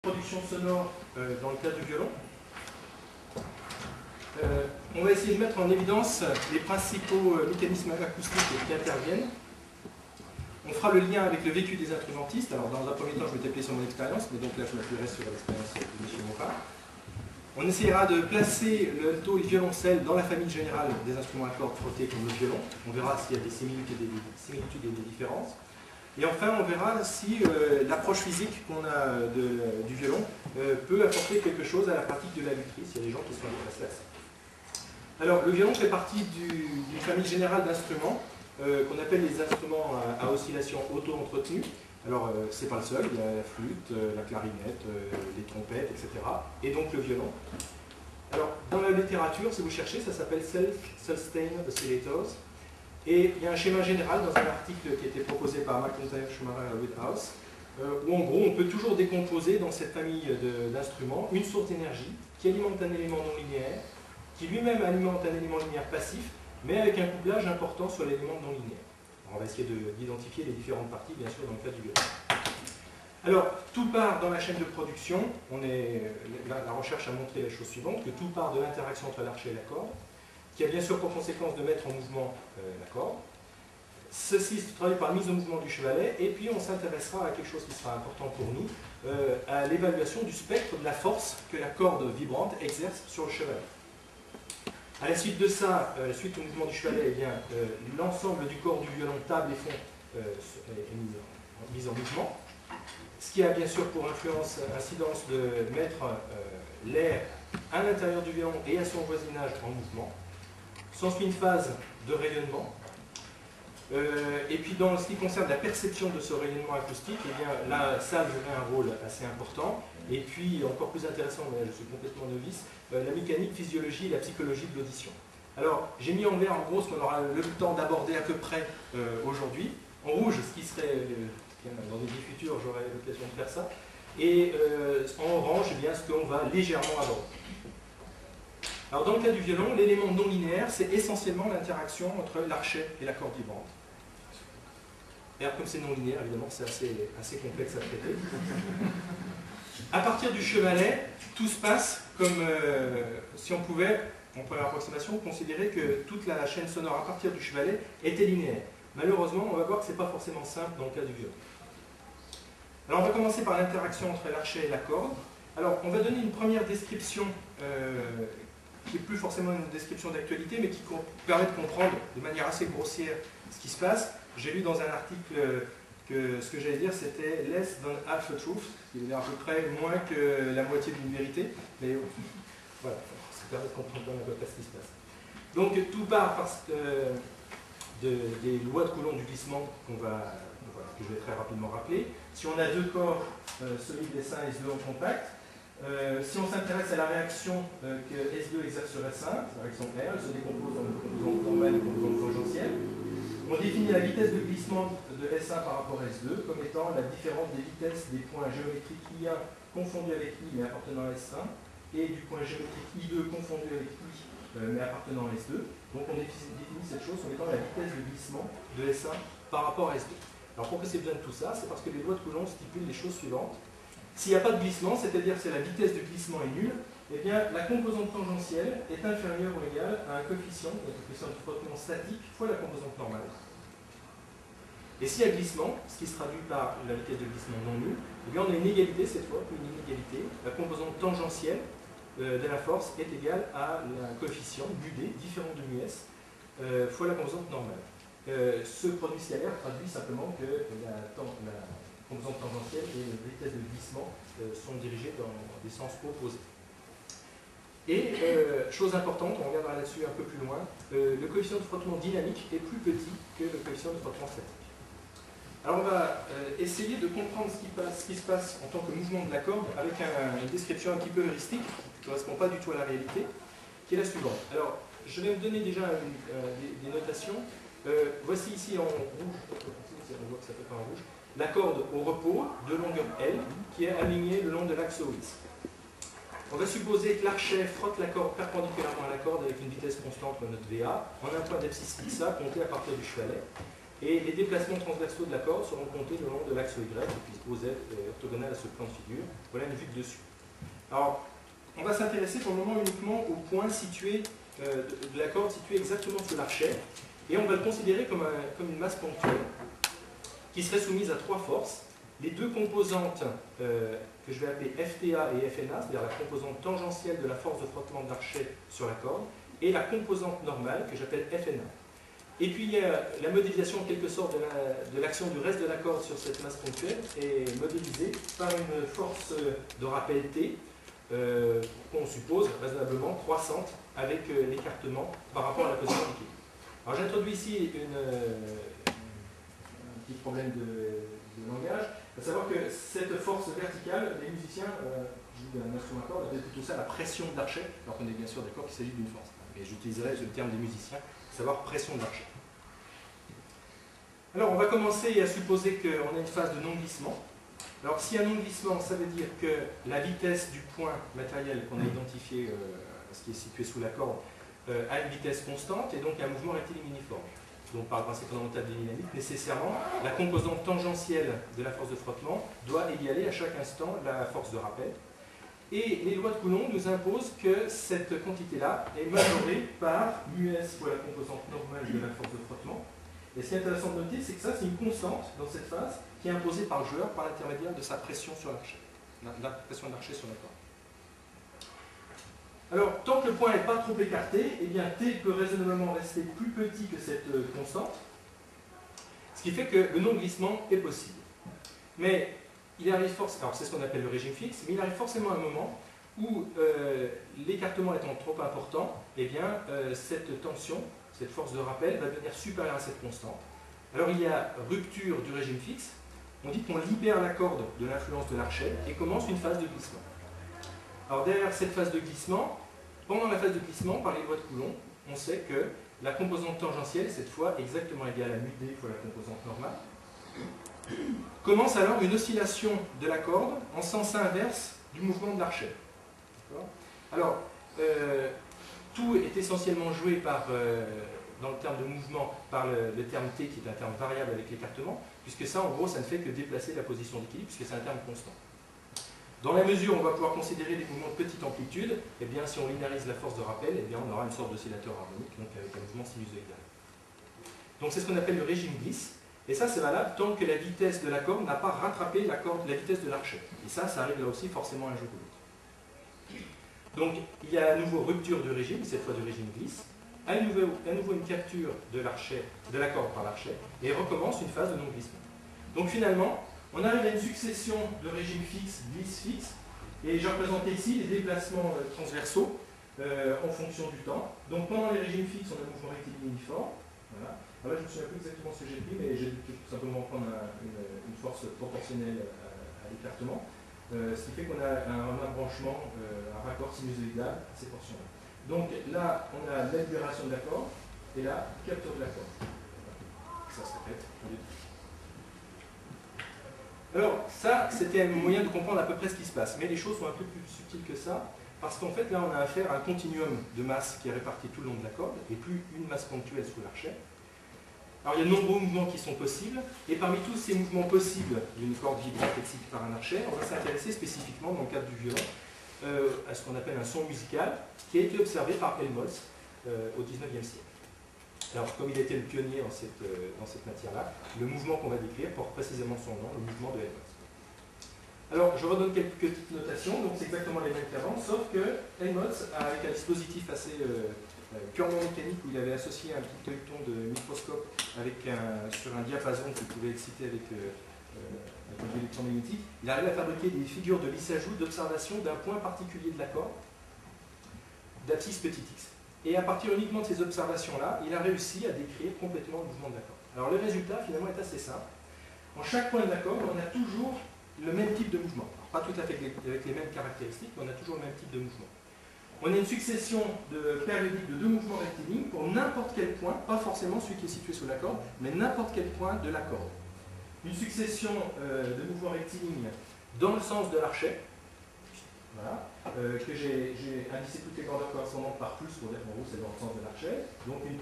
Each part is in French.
Production sonore dans le cas du violon. On va essayer de mettre en évidence les principaux mécanismes acoustiques qui interviennent. On fera le lien avec le vécu des instrumentistes. Alors dans un premier temps, je vais taper sur mon expérience, mais donc là je m'appuierai sur l'expérience de M. Morin. On essaiera de placer le alto et le violoncelle dans la famille générale des instruments à cordes frottés comme le violon. On verra s'il y a des similitudes et des différences. Et enfin, on verra si l'approche physique qu'on a du violon peut apporter quelque chose à la pratique de la lutherie, s'il y a des gens qui sont intéressés à ça. Alors, le violon fait partie d'une famille générale d'instruments qu'on appelle les instruments à oscillation auto-entretenue. Alors, c'est pas le seul, il y a la flûte, la clarinette, les trompettes, etc. Et donc le violon. Alors, dans la littérature, si vous cherchez, ça s'appelle Self-Sustained Oscillators. Et il y a un schéma général dans un article qui a été proposé par McIntyre, Schumacher et Woodhouse, où en gros on peut toujours décomposer dans cette famille d'instruments une source d'énergie qui alimente un élément non linéaire, qui lui-même alimente un élément linéaire passif, mais avec un couplage important sur l'élément non linéaire. Alors, on va essayer d'identifier les différentes parties, bien sûr, dans le cas du violon. Alors, tout part dans la chaîne de production. La recherche a montré la chose suivante, que tout part de l'interaction entre l'archet et la corde, qui a bien sûr pour conséquence de mettre en mouvement la corde. Ceci se traduit par la mise en mouvement du chevalet, et puis on s'intéressera à quelque chose qui sera important pour nous, à l'évaluation du spectre de la force que la corde vibrante exerce sur le chevalet. À la suite de ça, suite au mouvement du chevalet, eh bien, l'ensemble du corps du violon, table et fond, est mis en mouvement, ce qui a bien sûr pour incidence de mettre l'air à l'intérieur du violon et à son voisinage en mouvement. S'ensuit une phase de rayonnement. Et puis dans ce qui concerne la perception de ce rayonnement acoustique, eh bien, là, ça jouerait un rôle assez important. Et puis, encore plus intéressant, mais je suis complètement novice, la mécanique, physiologie et la psychologie de l'audition. Alors, j'ai mis en vert en gros ce qu'on aura le temps d'aborder à peu près aujourd'hui. En rouge, ce qui serait, dans des vies futures, j'aurai l'occasion de faire ça. Et en orange, eh bien, ce qu'on va légèrement aborder. Alors dans le cas du violon, l'élément non linéaire, c'est essentiellement l'interaction entre l'archet et la corde vibrante. Et alors comme c'est non linéaire, évidemment, c'est assez complexe à traiter. À partir du chevalet, tout se passe comme si on pouvait, en première approximation, considérer que toute la chaîne sonore à partir du chevalet était linéaire. Malheureusement, on va voir que ce n'est pas forcément simple dans le cas du violon. Alors on va commencer par l'interaction entre l'archet et la corde. Alors on va donner une première description qui n'est plus forcément une description d'actualité, mais qui permet de comprendre de manière assez grossière ce qui se passe. J'ai lu dans un article que ce que j'allais dire c'était less than half a truth, qui veut dire à peu près moins que la moitié d'une vérité, mais voilà, ça permet de comprendre à peu près ce qui se passe. Donc tout part des lois de Coulomb du glissement que je vais très rapidement rappeler. Si on a deux corps solides S1 et S2 en contact, si on s'intéresse à la réaction que S2 exerce sur S1, la réaction R, elle se décompose en composante normale et composante tangentielle. On définit la vitesse de glissement de S1 par rapport à S2 comme étant la différence des vitesses des points géométriques I1 confondus avec I mais appartenant à S1 et du point géométrique I2 confondu avec I mais appartenant à S2. Donc on définit cette chose comme étant la vitesse de glissement de S1 par rapport à S2. Alors pourquoi c'est besoin de tout ça? C'est parce que les lois de Coulomb stipulent les choses suivantes. S'il n'y a pas de glissement, c'est-à-dire que la vitesse de glissement est nulle, eh bien la composante tangentielle est inférieure ou égale à un coefficient de frottement statique fois la composante normale. Et s'il y a glissement, ce qui se traduit par la vitesse de glissement non nulle, eh bien on a une égalité cette fois, une inégalité. La composante tangentielle de la force est égale à un coefficient UD, différent de μs, fois la composante normale. Ce produit scalaire traduit simplement que la composante tangentielle et la vitesse de glissement sont dirigées dans des sens opposés. Et, chose importante, on reviendra là-dessus un peu plus loin, le coefficient de frottement dynamique est plus petit que le coefficient de frottement statique. Alors on va essayer de comprendre ce qui se passe en tant que mouvement de la corde avec une description un petit peu heuristique, qui ne correspond pas du tout à la réalité, qui est la suivante. Alors, je vais me donner déjà des notations. Voici ici en rouge, on voit que ça fait pas en rouge, la corde au repos de longueur L qui est alignée le long de l'axe OX. On va supposer que l'archet frotte la corde perpendiculairement à la corde avec une vitesse constante, notre VA, en un point d'abscisse fixa compté à partir du chevalet. Et les déplacements transversaux de la corde seront comptés le long de l'axe Y, puisque OZ est orthogonal à ce plan de figure. Voilà une vue de dessus. Alors, on va s'intéresser pour le moment uniquement au point situé de la corde située exactement sous l'archet, et on va le considérer comme une masse ponctuelle qui serait soumise à trois forces. Les deux composantes que je vais appeler FTA et FNA, c'est-à-dire la composante tangentielle de la force de frottement de l'archet sur la corde, et la composante normale que j'appelle FNA. Et puis il y a la modélisation en quelque sorte de l'action du reste de la corde sur cette masse ponctuelle est modélisée par une force de rappel T qu'on suppose raisonnablement croissante avec l'écartement par rapport à la position du liquide. Alors j'introduis ici un petit problème de langage, à savoir que cette force verticale, les musiciens jouent un instrument à cordes, appellent plutôt ça la pression de l'archet, alors qu'on est bien sûr d'accord qu'il s'agit d'une force. Mais j'utiliserai le terme des musiciens, à savoir pression de l'archet. Alors on va commencer à supposer qu'on a une phase de non-glissement. Alors si un non-glissement, ça veut dire que la vitesse du point matériel qu'on a identifié, ce qui est situé sous la corde, a une vitesse constante et donc un mouvement rectiligne uniforme. Donc par le principe fondamental des dynamiques, nécessairement, la composante tangentielle de la force de frottement doit égaler à chaque instant la force de rappel. Et les lois de Coulomb nous imposent que cette quantité-là est majorée par μs pour la composante normale de la force de frottement. Et ce qui est intéressant de noter, c'est que ça, c'est une constante dans cette phase qui est imposée par le joueur par l'intermédiaire de sa pression sur l'archet, la pression de l'archet sur la corde. Alors, tant que le point n'est pas trop écarté, eh bien, T peut raisonnablement rester plus petit que cette constante, ce qui fait que le non-glissement est possible. Mais il arrive forcément, alors c'est ce qu'on appelle le régime fixe, mais il arrive forcément un moment où l'écartement étant trop important, eh bien, cette tension, cette force de rappel va devenir supérieure à cette constante. Alors il y a rupture du régime fixe, on dit qu'on libère la corde de l'influence de l'archet et commence une phase de glissement. Alors derrière cette phase de glissement, pendant la phase de glissement, par les lois de Coulomb, on sait que la composante tangentielle, cette fois exactement égale à μd fois la composante normale, commence alors une oscillation de la corde en sens inverse du mouvement de l'archet. Alors, tout est essentiellement joué par, dans le terme de mouvement par le terme T qui est un terme variable avec l'écartement, puisque ça, en gros, ça ne fait que déplacer la position d'équilibre, puisque c'est un terme constant. Dans la mesure où on va pouvoir considérer des mouvements de petite amplitude, eh bien, si on linéarise la force de rappel, eh bien, on aura une sorte d'oscillateur harmonique, donc avec un mouvement sinusoïdal. Donc c'est ce qu'on appelle le régime glisse, et ça c'est valable tant que la vitesse de la corde n'a pas rattrapé la vitesse de l'archet. Et ça arrive là aussi forcément un jour ou l'autre. Donc il y a à nouveau rupture du régime, cette fois du régime glisse, à nouveau une capture de la corde par l'archet, et recommence une phase de non-glissement. Donc finalement, on arrive à une succession de régimes fixes, glisse-fixe, et j'ai représenté ici les déplacements transversaux en fonction du temps. Donc pendant les régimes fixes, on a un mouvement rectiligne uniforme. Voilà. Alors là, je ne me souviens plus exactement ce que j'ai pris, mais j'ai dû tout simplement prendre une force proportionnelle à l'écartement, ce qui fait qu'on a un embranchement, un raccord sinusoïdal à ces portions-là. Donc là, on a la libération de la corde, et là, capture de la corde. Ça se répète. Alors, ça, c'était un moyen de comprendre à peu près ce qui se passe. Mais les choses sont un peu plus subtiles que ça, parce qu'en fait, là, on a affaire à un continuum de masse qui est réparti tout le long de la corde, et plus une masse ponctuelle sous l'archet. Alors, il y a de nombreux mouvements qui sont possibles, et parmi tous ces mouvements possibles d'une corde vibrante excitée par un archet, on va s'intéresser spécifiquement, dans le cadre du violon, à ce qu'on appelle un son musical, qui a été observé par Helmholtz au XIXe siècle. Alors, comme il était le pionnier dans cette matière-là, le mouvement qu'on va décrire porte précisément son nom, le mouvement de Helmholtz. Alors, je redonne quelques petites notations, donc c'est exactement les mêmes qu'avant, sauf que Helmholtz, avec un dispositif assez purement mécanique, où il avait associé un petit feuilleton de microscope sur un diapason qu'il pouvait exciter avec un électromagnétique, il arrivait à fabriquer des figures de lissage-joute d'observation d'un point particulier de la corde, d'abscisse petit x. Et à partir uniquement de ces observations-là, il a réussi à décrire complètement le mouvement de la corde. Alors le résultat, finalement, est assez simple. En chaque point de la corde, on a toujours le même type de mouvement. Alors, pas tout à fait avec les mêmes caractéristiques, mais on a toujours le même type de mouvement. On a une succession périodique de deux mouvements rectilignes pour n'importe quel point, pas forcément celui qui est situé sous la corde, mais n'importe quel point de la corde. Une succession de mouvements rectilignes dans le sens de l'archet, voilà, que j'ai indicé toutes les grandeurs correspondantes par plus pour dire qu'en gros c'est dans le sens de l'archet, donc une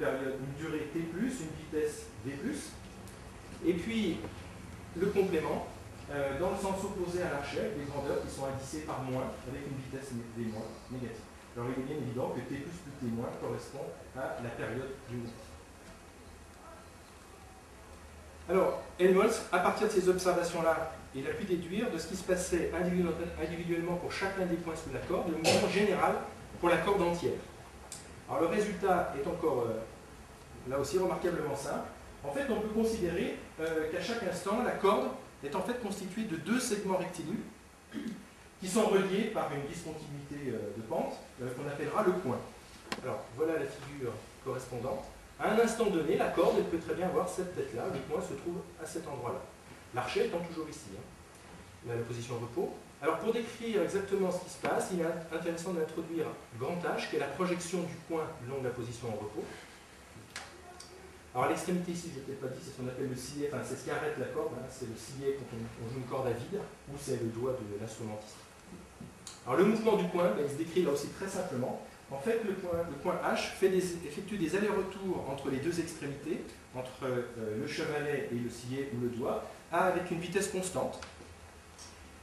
durée T+, une vitesse V+, Et puis, le complément, dans le sens opposé à l'archet, avec des grandeurs qui sont indicées par moins, avec une vitesse v moins négative. Alors il est bien évident que t plus plus t moins correspond à la période du mouvement. Alors, Helmholtz, à partir de ces observations-là, il a pu déduire de ce qui se passait individuellement pour chacun des points sous la corde, le mouvement général pour la corde entière. Alors le résultat est encore, là aussi, remarquablement simple. En fait, on peut considérer qu'à chaque instant, la corde est en fait constituée de deux segments rectilignes qui sont reliés par une discontinuité de pente qu'on appellera le point. Alors, voilà la figure correspondante. À un instant donné, la corde, elle peut très bien avoir cette tête-là, le point se trouve à cet endroit-là. L'archet étant toujours ici, hein. Là, la position de repos. Alors, pour décrire exactement ce qui se passe, il est intéressant d'introduire grand H, qui est la projection du point le long de la position en repos. Alors, à l'extrémité ici, je ne l'ai peut-être pas dit, c'est ce qu'on appelle le sillet, enfin, c'est ce qui arrête la corde, hein. C'est le sillet quand on joue une corde à vide, ou c'est le doigt de l'instrumentiste. Alors, le mouvement du point, il se décrit là aussi très simplement. En fait, le point H effectue des allers-retours entre les deux extrémités, entre le chevalet et le sillet ou le doigt, avec une vitesse constante,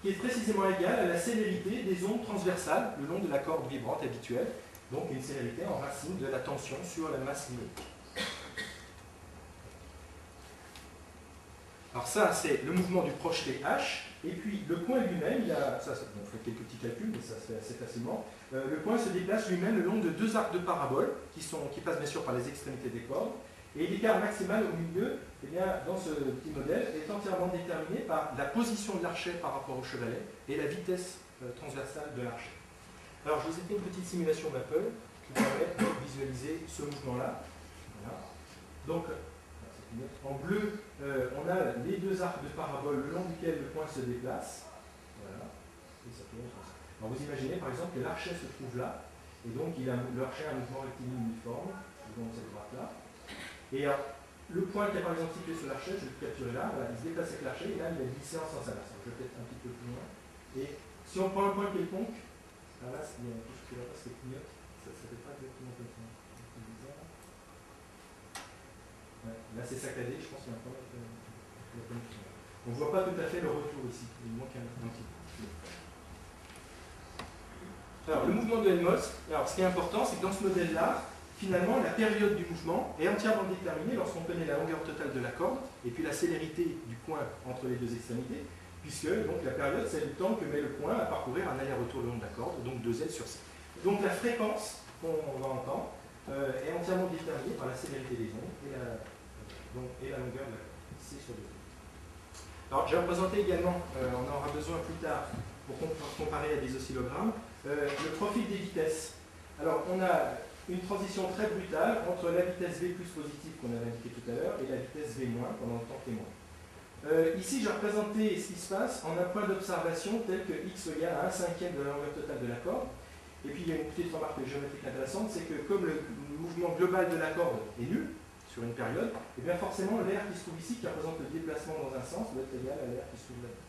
qui est précisément égale à la célérité des ondes transversales le long de la corde vibrante habituelle, donc une célérité en racine de la tension sur la masse numérique. Alors ça, c'est le mouvement du projeté H, et puis le point lui-même, on fait quelques petits calculs, mais ça se fait assez facilement. Le point se déplace lui-même le long de deux arcs de parabole, qui passent bien sûr par les extrémités des cordes, et l'écart maximal au milieu, eh bien, dans ce petit modèle, est entièrement déterminé par la position de l'archet par rapport au chevalet et la vitesse transversale de l'archet. Alors, je vous ai fait une petite simulation Maple qui permet de visualiser ce mouvement-là. Voilà. Donc, en bleu, on a les deux arcs de parabole le long duquel le point se déplace. Voilà. Et ça tourne comme ça. Alors, vous imaginez par exemple que l'archet se trouve là, et donc l'archet a un mouvement rectiligne uniforme, donc cette droite-là. Et le point qui est par exemple situé sur l'archet, je vais le capturer là, voilà, il se déplace avec l'archet, et là il a glissé en sens inverse. Je vais peut-être un petit peu plus loin. Et si on prend un point quelconque, là, il y a quelque chose qui va pas se clignote, ça ne fait pas exactement comme ça. Ouais, là c'est saccadé, je pense qu'il y a un problème avec la connexion. On ne voit pas tout à fait le retour ici, il manque un petit peu. Alors le mouvement de Helmholtz, alors ce qui est important, c'est que dans ce modèle-là, finalement, la période du mouvement est entièrement déterminée lorsqu'on connaît la longueur totale de la corde et puis la célérité du point entre les deux extrémités, puisque donc, la période, c'est le temps que met le point à parcourir un aller-retour le long de la corde, donc 2L sur C. Donc la fréquence qu'on va entendre est entièrement déterminée par la célérité des ondes et la longueur de la corde, C sur 2. Alors, j'ai représenté également, on en aura besoin plus tard pour comparer à des oscillogrammes, le profil des vitesses. Alors, on a une transition très brutale entre la vitesse V plus positive qu'on avait indiqué tout à l'heure et la vitesse V moins pendant le temps témoin. Ici, j'ai représenté ce qui se passe en un point d'observation tel que x égale à 1/5 de la longueur totale de la corde. Et puis, il y a une petite remarque géométrique intéressante, c'est que comme le mouvement global de la corde est nul sur une période, et bien forcément, l'air qui se trouve ici, qui représente le déplacement dans un sens, doit être égal à l'air qui se trouve là-dedans.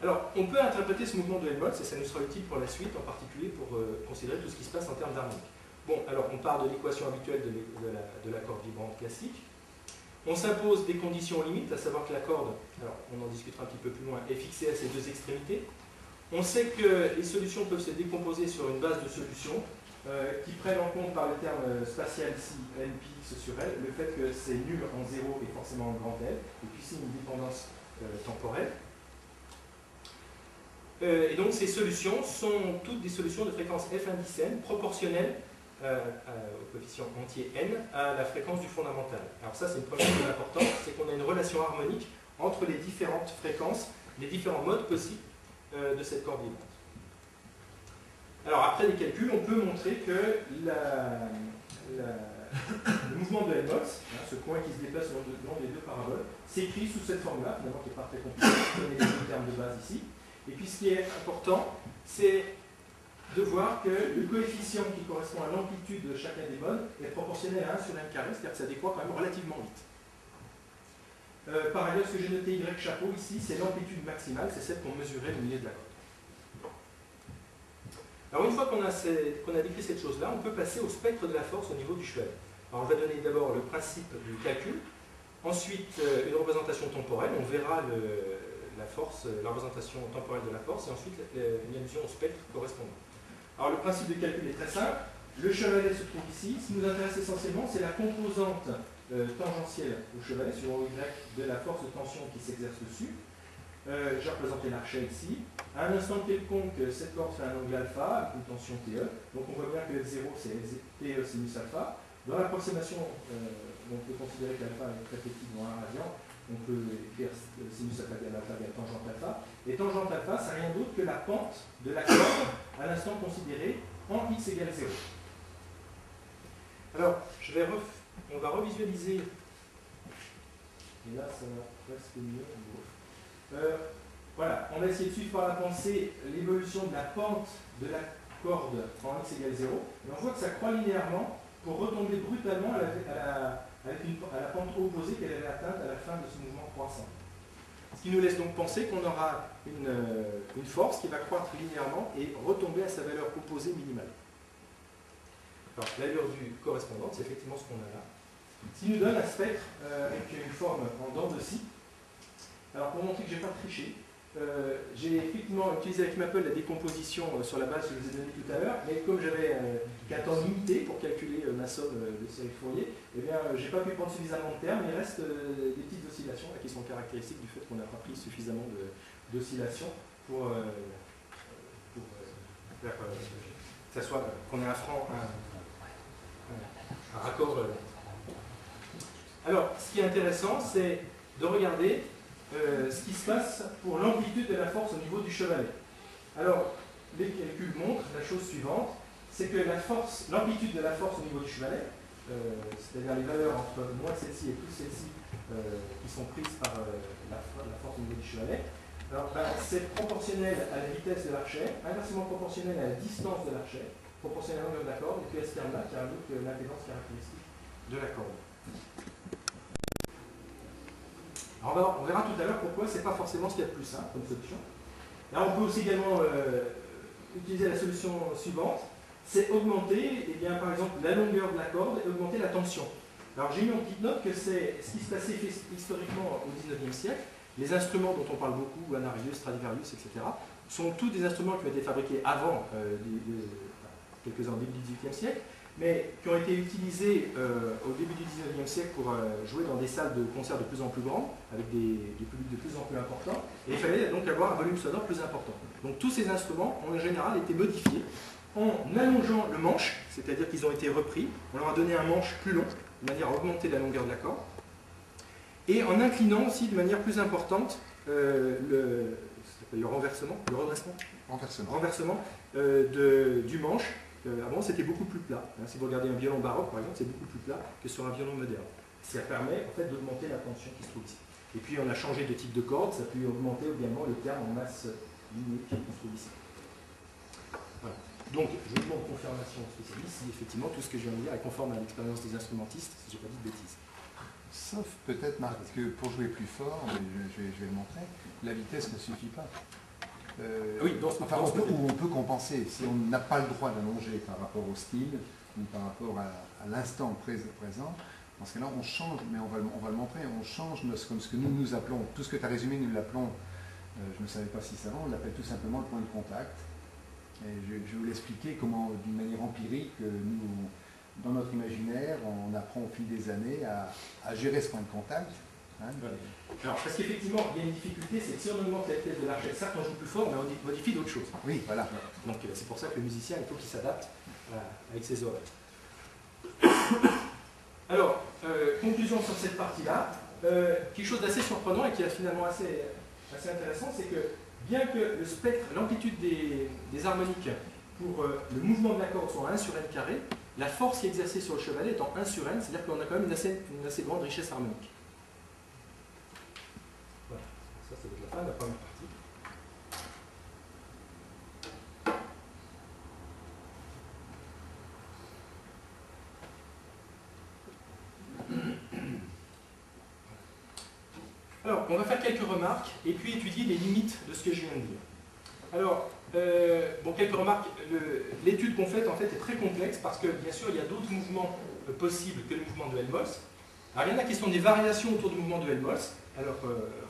Alors, on peut interpréter ce mouvement de Helmholtz, et ça nous sera utile pour la suite, en particulier pour considérer tout ce qui se passe en termes d'harmonique. Bon, alors on part de l'équation habituelle de la corde vibrante classique. On s'impose des conditions limites, à savoir que la corde, alors on en discutera un petit peu plus loin, est fixée à ses deux extrémités. On sait que les solutions peuvent se décomposer sur une base de solutions qui prennent en compte par le terme spatial ici, npx sur L, le fait que c'est nul en 0 et forcément en grand L, et puis c'est une dépendance temporelle. Et donc ces solutions sont toutes des solutions de fréquence f indice n proportionnelles au coefficient entier n à la fréquence du fondamental. Alors ça c'est une première chose importante, c'est qu'on a une relation harmonique entre les différentes fréquences, les différents modes possibles de cette corde vibrante. Alors après les calculs, on peut montrer que le mouvement de Helmholtz, ce point qui se déplace le long des deux paraboles, s'écrit sous cette forme-là, finalement qui n'est pas très compliquée, on connaît les deux termes de base ici. Et puis ce qui est important, c'est de voir que le coefficient qui correspond à l'amplitude de chacun des modes est proportionnel à 1 sur n carré, c'est-à-dire que ça décroît quand même relativement vite. Par ailleurs, ce que j'ai noté Y chapeau ici, c'est l'amplitude maximale, c'est celle qu'on mesurait au milieu de la corde. Alors une fois qu'on a décrit cette chose-là, on peut passer au spectre de la force au niveau du chevalet. Alors, on va donner d'abord le principe du calcul, ensuite une représentation temporelle, on verra la force, la représentation temporelle de la force, et ensuite une allusion au spectre correspondant. Alors, le principe du calcul est très simple. Le chevalet se trouve ici. Ce qui nous intéresse essentiellement, c'est la composante tangentielle au chevalet, sur O Y, de la force de tension qui s'exerce dessus. J'ai représenté l'archet ici. À un instant quelconque, cette corde fait un angle alpha avec une tension TE. Donc on voit bien que F0 c'est TE sinus alpha. Dans l'approximation, on peut considérer que l'alpha est très petit dans 1 radian. On peut écrire sinus alpha égale alpha égale tangente alpha. Et tangente alpha, c'est rien d'autre que la pente de la corde à l'instant considéré en x égale 0. Alors, on va revisualiser. Et là, ça va presque mieux. Voilà, on va essayer de suivre par la pensée l'évolution de la pente de la corde en x égale 0. Et on voit que ça croît linéairement pour retomber brutalement à la pente opposée qu'elle avait atteinte à la fin de ce mouvement croissant. Ce qui nous laisse donc penser qu'on aura une force qui va croître linéairement et retomber à sa valeur opposée minimale. Alors, l'allure du correspondant, c'est effectivement ce qu'on a là. Ce qui nous donne un spectre avec une forme en dents de scie. Alors, pour montrer que je n'ai pas triché, j'ai effectivement utilisé avec Maple la décomposition sur la base que je vous ai donnée tout à l'heure, mais comme j'avais qu'un temps limité pour calculer ma somme de série Fourier, eh bien, je n'ai pas pu prendre suffisamment de termes, il reste des petites oscillations là, qui sont caractéristiques du fait qu'on n'a pas pris suffisamment d'oscillations pour faire que ça soit qu'on ait un raccord. Alors, ce qui est intéressant, c'est de regarder ce qui se passe pour l'amplitude de la force au niveau du chevalet. Alors, les calculs montrent la chose suivante, c'est que l'amplitude de la force au niveau du chevalet, c'est-à-dire les valeurs entre moins celle-ci et plus celle-ci qui sont prises par la force au niveau du chevalet, alors c'est proportionnel à la vitesse de l'archet, inversement proportionnel à la distance de l'archet, proportionnel à la longueur de la corde, et puis à ce terme-là qui indique l'impédance caractéristique de la corde. Alors on verra tout à l'heure pourquoi ce n'est pas forcément ce qu'il y a de plus simple comme solution. Là, on peut aussi également utiliser la solution suivante, c'est augmenter, eh bien, par exemple, la longueur de la corde et augmenter la tension. Alors j'ai mis en petite note que c'est ce qui se passait historiquement au XIXe siècle. Les instruments dont on parle beaucoup, Anarius, Stradivarius, etc., sont tous des instruments qui ont été fabriqués avant, quelques-uns au début du XVIIIe siècle, mais qui ont été utilisés au début du XIXe siècle pour jouer dans des salles de concert de plus en plus grandes, avec des publics de plus en plus importants, et il fallait donc avoir un volume sonore plus important. Donc tous ces instruments, en général, étaient modifiés en allongeant le manche, c'est-à-dire qu'ils ont été repris, on leur a donné un manche plus long, de manière à augmenter la longueur de la corde, et en inclinant aussi de manière plus importante le renversement du manche. Avant, c'était beaucoup plus plat. Si vous regardez un violon baroque, par exemple, c'est beaucoup plus plat que sur un violon moderne. Ça permet en fait d'augmenter la tension qui se trouve ici. Et puis, on a changé de type de corde, ça peut augmenter également le terme en masse linéaire qui se trouve ici. Voilà. Donc, je vous demande confirmation spécialiste si effectivement tout ce que je viens de dire est conforme à l'expérience des instrumentistes, si je n'ai pas dit de bêtises. Sauf peut-être, Marc, parce que pour jouer plus fort, je vais le montrer, la vitesse ne suffit pas. Oui, on peut compenser. Si on n'a pas le droit d'allonger par rapport au style ou par rapport à l'instant présent, dans ce cas-là, on change, mais on va le montrer, on change comme ce que nous appelons, tout ce que tu as résumé, nous l'appelons, je ne savais pas si c'est avant, on l'appelle tout simplement le point de contact. Et je vais vous l'expliquer comment, d'une manière empirique, nous, dans notre imaginaire, on apprend au fil des années à gérer ce point de contact. Voilà. Alors, parce qu'effectivement, il y a une difficulté, c'est que si on augmente la vitesse de l'archet, certes on joue plus fort, mais on modifie d'autres choses. Oui, voilà. Donc c'est pour ça que le musicien, il faut qu'il s'adapte avec ses oreilles. Alors, conclusion sur cette partie-là, quelque chose d'assez surprenant et qui est finalement assez intéressant, c'est que bien que le spectre, l'amplitude des harmoniques pour le mouvement de la corde soit 1 sur n carré, la force qui est exercée sur le chevalet est en 1 sur n, c'est-à-dire qu'on a quand même une assez grande richesse harmonique. Voilà, ça va être la fin de la première partie. Alors, on va faire quelques remarques et puis étudier les limites de ce que je viens de dire. Alors, bon, quelques remarques. L'étude qu'on fait, en fait, est très complexe parce que, bien sûr, il y a d'autres mouvements possibles que le mouvement de Helmholtz. Alors, il y a la question des variations autour du mouvement de Helmholtz. Alors,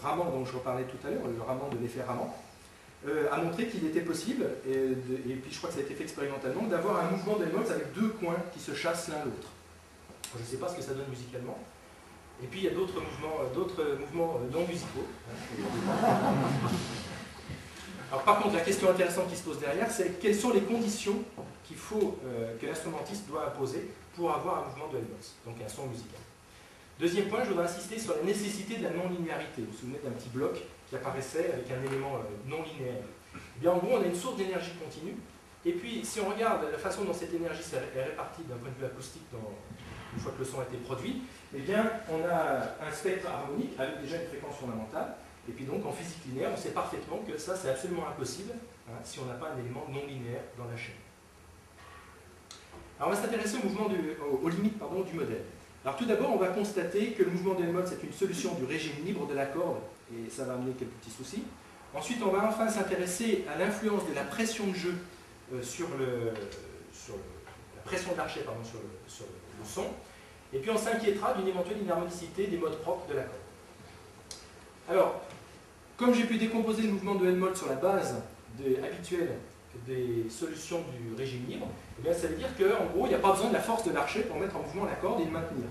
Raman, dont je reparlais tout à l'heure, le Raman de l'effet Raman, a montré qu'il était possible, et puis je crois que ça a été fait expérimentalement, d'avoir un mouvement de Helmholtz avec deux coins qui se chassent l'un l'autre. Je ne sais pas ce que ça donne musicalement. Et puis il y a d'autres mouvements non musicaux. Alors par contre, la question intéressante qui se pose derrière, c'est quelles sont les conditions qu'il faut que l'instrumentiste doit imposer pour avoir un mouvement de Helmholtz, donc un son musical. Deuxième point, je voudrais insister sur la nécessité de la non-linéarité. Vous vous souvenez d'un petit bloc qui apparaissait avec un élément non linéaire. Eh bien, en gros, on a une source d'énergie continue, et puis si on regarde la façon dont cette énergie est répartie d'un point de vue acoustique une fois que le son a été produit, eh bien, on a un spectre harmonique avec déjà une fréquence fondamentale. Et puis donc, en physique linéaire, on sait parfaitement que ça, c'est absolument impossible si on n'a pas un élément non linéaire dans la chaîne. Alors, on va s'intéresser aux limites du modèle. Alors, tout d'abord, on va constater que le mouvement de Helmholtz est une solution du régime libre de la corde, et ça va amener quelques petits soucis. Ensuite, on va enfin s'intéresser à l'influence de la pression de jeu sur la pression de l'archet sur le son. Et puis on s'inquiétera d'une éventuelle inharmonicité des modes propres de la corde. Alors, comme j'ai pu décomposer le mouvement de Helmholtz sur la base habituelle des solutions du régime libre, eh bien, ça veut dire qu'en gros, il n'y a pas besoin de la force de l'archet pour mettre en mouvement la corde et le maintenir.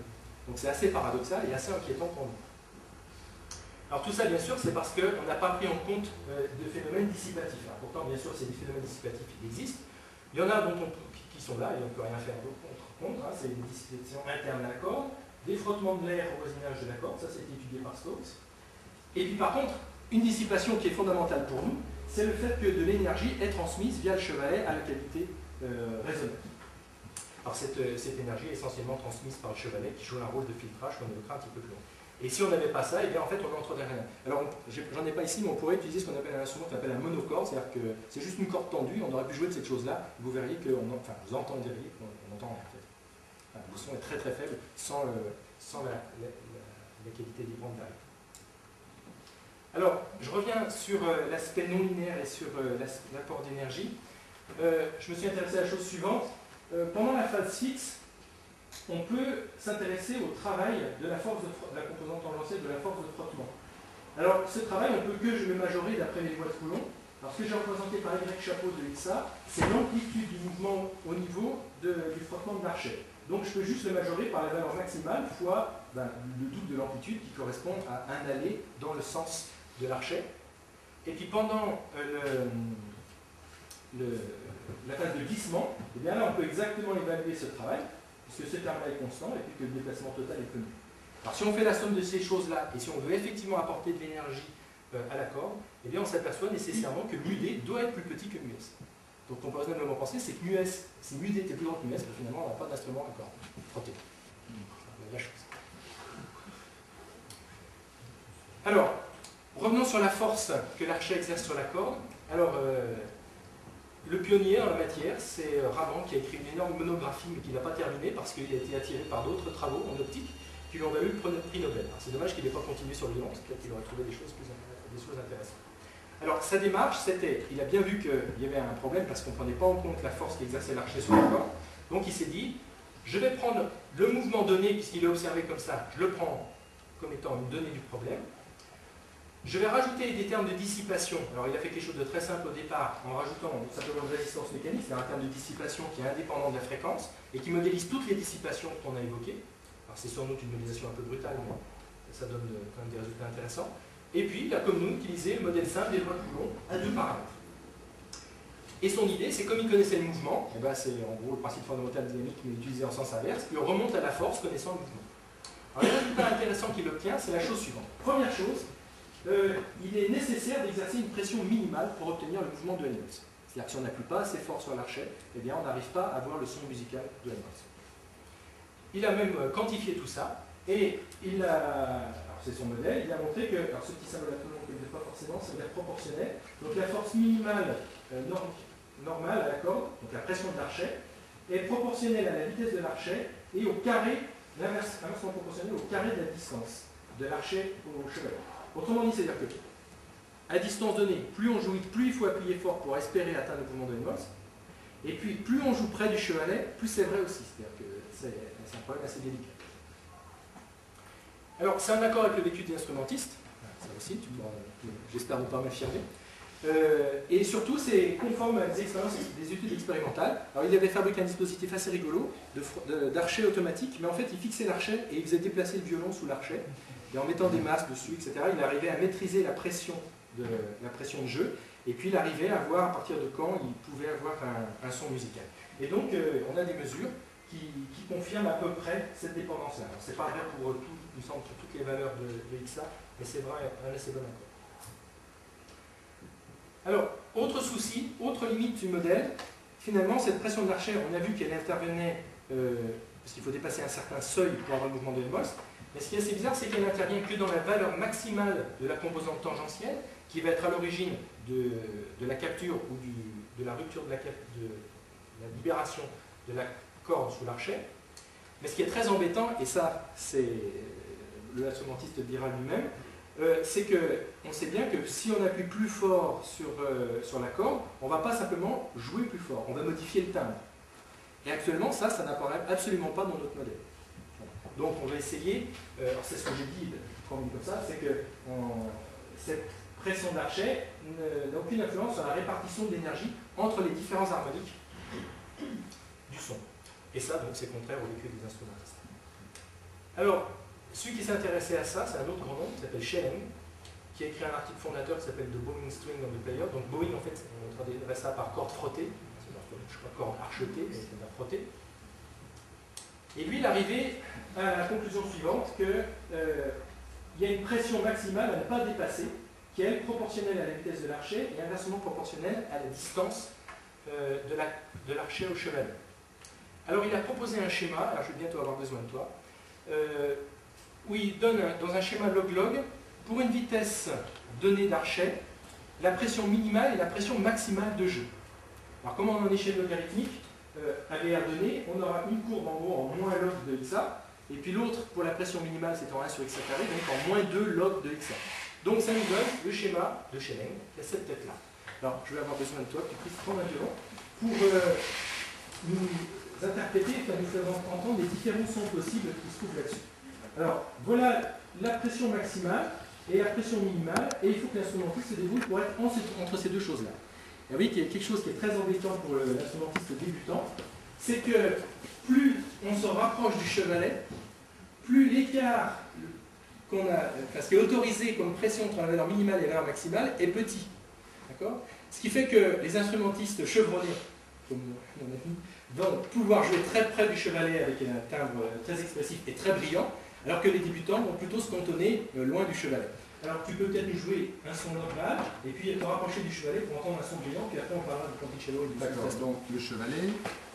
Donc c'est assez paradoxal et assez inquiétant pour nous. Alors tout ça, bien sûr, c'est parce qu'on n'a pas pris en compte de phénomènes dissipatifs. Alors, pourtant, bien sûr, c'est des phénomènes dissipatifs qui existent. Il y en a qui sont là et on ne peut rien faire contre. C'est des dissipations internes à la corde, des frottements de l'air au voisinage de la corde, ça c'est étudié par Stokes. Et puis par contre, une dissipation qui est fondamentale pour nous, c'est le fait que de l'énergie est transmise via le chevalet à la cavité résonante. Alors cette énergie est essentiellement transmise par le chevalet qui joue un rôle de filtrage qu'on évoquera un petit peu plus loin. Et si on n'avait pas ça, eh bien en fait on entre dans rien. Alors j'en ai pas ici, mais on pourrait utiliser ce qu'on appelle un instrument qu'on appelle un monocorde, c'est-à-dire que c'est juste une corde tendue, on aurait pu jouer de cette chose-là, vous verriez que, vous entendriez qu'on entend rien en fait. Enfin, le son est très très faible sans la qualité vibrante derrière. Alors, je reviens sur l'aspect non linéaire et sur l'apport d'énergie. Je me suis intéressé à la chose suivante. Pendant la phase fixe, on peut s'intéresser au travail de la force de la composante tangentielle de la force de frottement. Alors, ce travail, on peut que je le majorer d'après les lois de Coulomb. Alors, ce que j'ai représenté par Y chapeau de XA, c'est l'amplitude du mouvement au niveau du frottement de l'archet. Donc, je peux juste le majorer par la valeur maximale fois le double de l'amplitude qui correspond à un aller dans le sens de l'archet. Et puis, pendant la phase de glissement, eh bien là, on peut exactement évaluer ce travail, puisque ce terme-là est constant et puis que le déplacement total est connu. Alors si on fait la somme de ces choses-là, et si on veut effectivement apporter de l'énergie à la corde, eh bien on s'aperçoit nécessairement que μd doit être plus petit que μs. Donc on peut raisonnablement penser, c'est que μs, si μd était plus grand que μs, finalement on n'a pas d'instrument à corde frotté. La chose. Alors, revenons sur la force que l'archet exerce sur la corde. Alors, le pionnier en la matière, c'est Raman qui a écrit une énorme monographie, mais qui n'a pas terminé parce qu'il a été attiré par d'autres travaux en optique qui lui ont valu le prix Nobel. C'est dommage qu'il n'ait pas continué sur le violon, parce qu'il aurait trouvé des choses intéressantes. Alors, sa démarche, c'était, il a bien vu qu'il y avait un problème parce qu'on ne prenait pas en compte la force qu'exerçait l'archet sur la corde. Donc il s'est dit, je vais prendre le mouvement donné, puisqu'il est observé comme ça, je le prends comme étant une donnée du problème. Je vais rajouter des termes de dissipation. Alors il a fait quelque chose de très simple au départ, en rajoutant simplement une résistance mécanique, c'est un terme de dissipation qui est indépendant de la fréquence, et qui modélise toutes les dissipations qu'on a évoquées. Alors c'est sans doute une modélisation un peu brutale, mais ça donne quand même des résultats intéressants. Et puis, il a comme nous utilisé le modèle simple des lois de Coulomb à deux paramètres. Et son idée, c'est comme il connaissait le mouvement, c'est en gros le principe fondamental dynamique, mais utilisé en sens inverse, il remonte à la force connaissant le mouvement. Alors le résultat intéressant qu'il obtient, c'est la chose suivante. Première chose, il est nécessaire d'exercer une pression minimale pour obtenir le mouvement de Helmholtz. C'est-à-dire que si on n'appuie pas assez fort sur l'archet, eh bien on n'arrive pas à avoir le son musical de Helmholtz. Il a même quantifié tout ça, et il a, c'est son modèle, il a montré que, alors ce petit symbole là, tout le monde ne connaît pas forcément, ça veut dire proportionnel, donc la force minimale normale à la corde, donc la pression de l'archet, est proportionnelle à la vitesse de l'archet et au carré, inversement proportionnelle au carré de la distance de l'archet au chevalet. Autrement dit, c'est-à-dire que à distance donnée, plus on joue, plus il faut appuyer fort pour espérer atteindre le mouvement de Helmholtz. Et puis, plus on joue près du chevalet, plus c'est vrai aussi. C'est-à-dire que c'est un problème assez délicat. Alors, c'est un accord avec le vécu des instrumentistes. Ça aussi, j'espère ne pas m'affirmer. Et surtout, c'est conforme à des expériences, des études expérimentales. Alors, il avait fabriqué un dispositif assez rigolo d'archet automatique, mais en fait, il fixait l'archet et il faisait déplacer le violon sous l'archet. Et en mettant des masses dessus, etc., il arrivait à maîtriser la pression de jeu. Et puis, il arrivait à voir à partir de quand il pouvait avoir un son musical. Et donc, on a des mesures qui confirment à peu près cette dépendance-là. Ce n'est pas vrai pour il me semble, pour toutes les valeurs de XA, mais c'est vrai un assez bon accord. Alors, autre souci, autre limite du modèle, finalement, cette pression de l'archet, on a vu qu'elle intervenait, parce qu'il faut dépasser un certain seuil pour avoir le mouvement de Helmholtz, mais ce qui est assez bizarre, c'est qu'elle n'intervient que dans la valeur maximale de la composante tangentielle, qui va être à l'origine de la capture ou de la rupture de la libération de la corde sous l'archet. Mais ce qui est très embêtant, et ça, c'est le instrumentiste dira lui-même, c'est qu'on sait bien que si on appuie plus fort sur la corde, on ne va pas simplement jouer plus fort, on va modifier le timbre. Et actuellement, ça n'apparaît absolument pas dans notre modèle. Donc on va essayer, alors c'est ce que j'ai dit, comme ça, c'est que cette pression d'archet n'a aucune influence sur la répartition de l'énergie entre les différents harmoniques du son. Et ça, donc, c'est contraire au vécu des instrumentistes. Alors, celui qui s'est intéressé à ça, c'est un autre grand nom qui s'appelle Schelling, qui a écrit un article fondateur qui s'appelle The Bowing String on the Player. Donc bowing, en fait, on traduirait ça par corde frottée, je crois corde archetée, mais c'est à frotter. Et lui, il est arrivé à la conclusion suivante qu'il y a une pression maximale à ne pas dépasser, qui est elle proportionnelle à la vitesse de l'archet et inversement proportionnelle à la distance de l'archet au chevalet. Alors il a proposé un schéma, alors je vais bientôt avoir besoin de toi, où il donne dans un schéma log-log, pour une vitesse donnée d'archet, la pression minimale et la pression maximale de jeu. Alors comment on en échelle logarithmique, à VR donné, on aura une courbe en gros en moins log de xa, et puis l'autre pour la pression minimale c'est en 1 sur xa carré, donc en moins 2 log de xa. Donc ça nous donne le schéma de Schelling, qui a cette tête-là. Alors je vais avoir besoin de toi, que tu puisses prendre un violon, pour nous interpréter, nous faire entendre les différents sons possibles qui se trouvent là-dessus. Alors voilà la pression maximale et la pression minimale, et il faut que l'instrumentiste se débrouille pour être entre ces deux choses-là. Et vous voyez qu'il y a quelque chose qui est très embêtant pour l'instrumentiste débutant, c'est que plus on se rapproche du chevalet, plus l'écart qu'on a, ce qui est autorisé comme pression entre la valeur minimale et la valeur maximale est petit. D'accord ? Ce qui fait que les instrumentistes chevronnés, comme mon ami, vont pouvoir jouer très près du chevalet avec un timbre très expressif et très brillant, alors que les débutants vont plutôt se cantonner loin du chevalet. Alors tu peux peut-être nous jouer un son normal, et puis te rapprocher du chevalet pour entendre un son brillant, puis après on parlera du ponticello et du D'accord, donc le chevalet,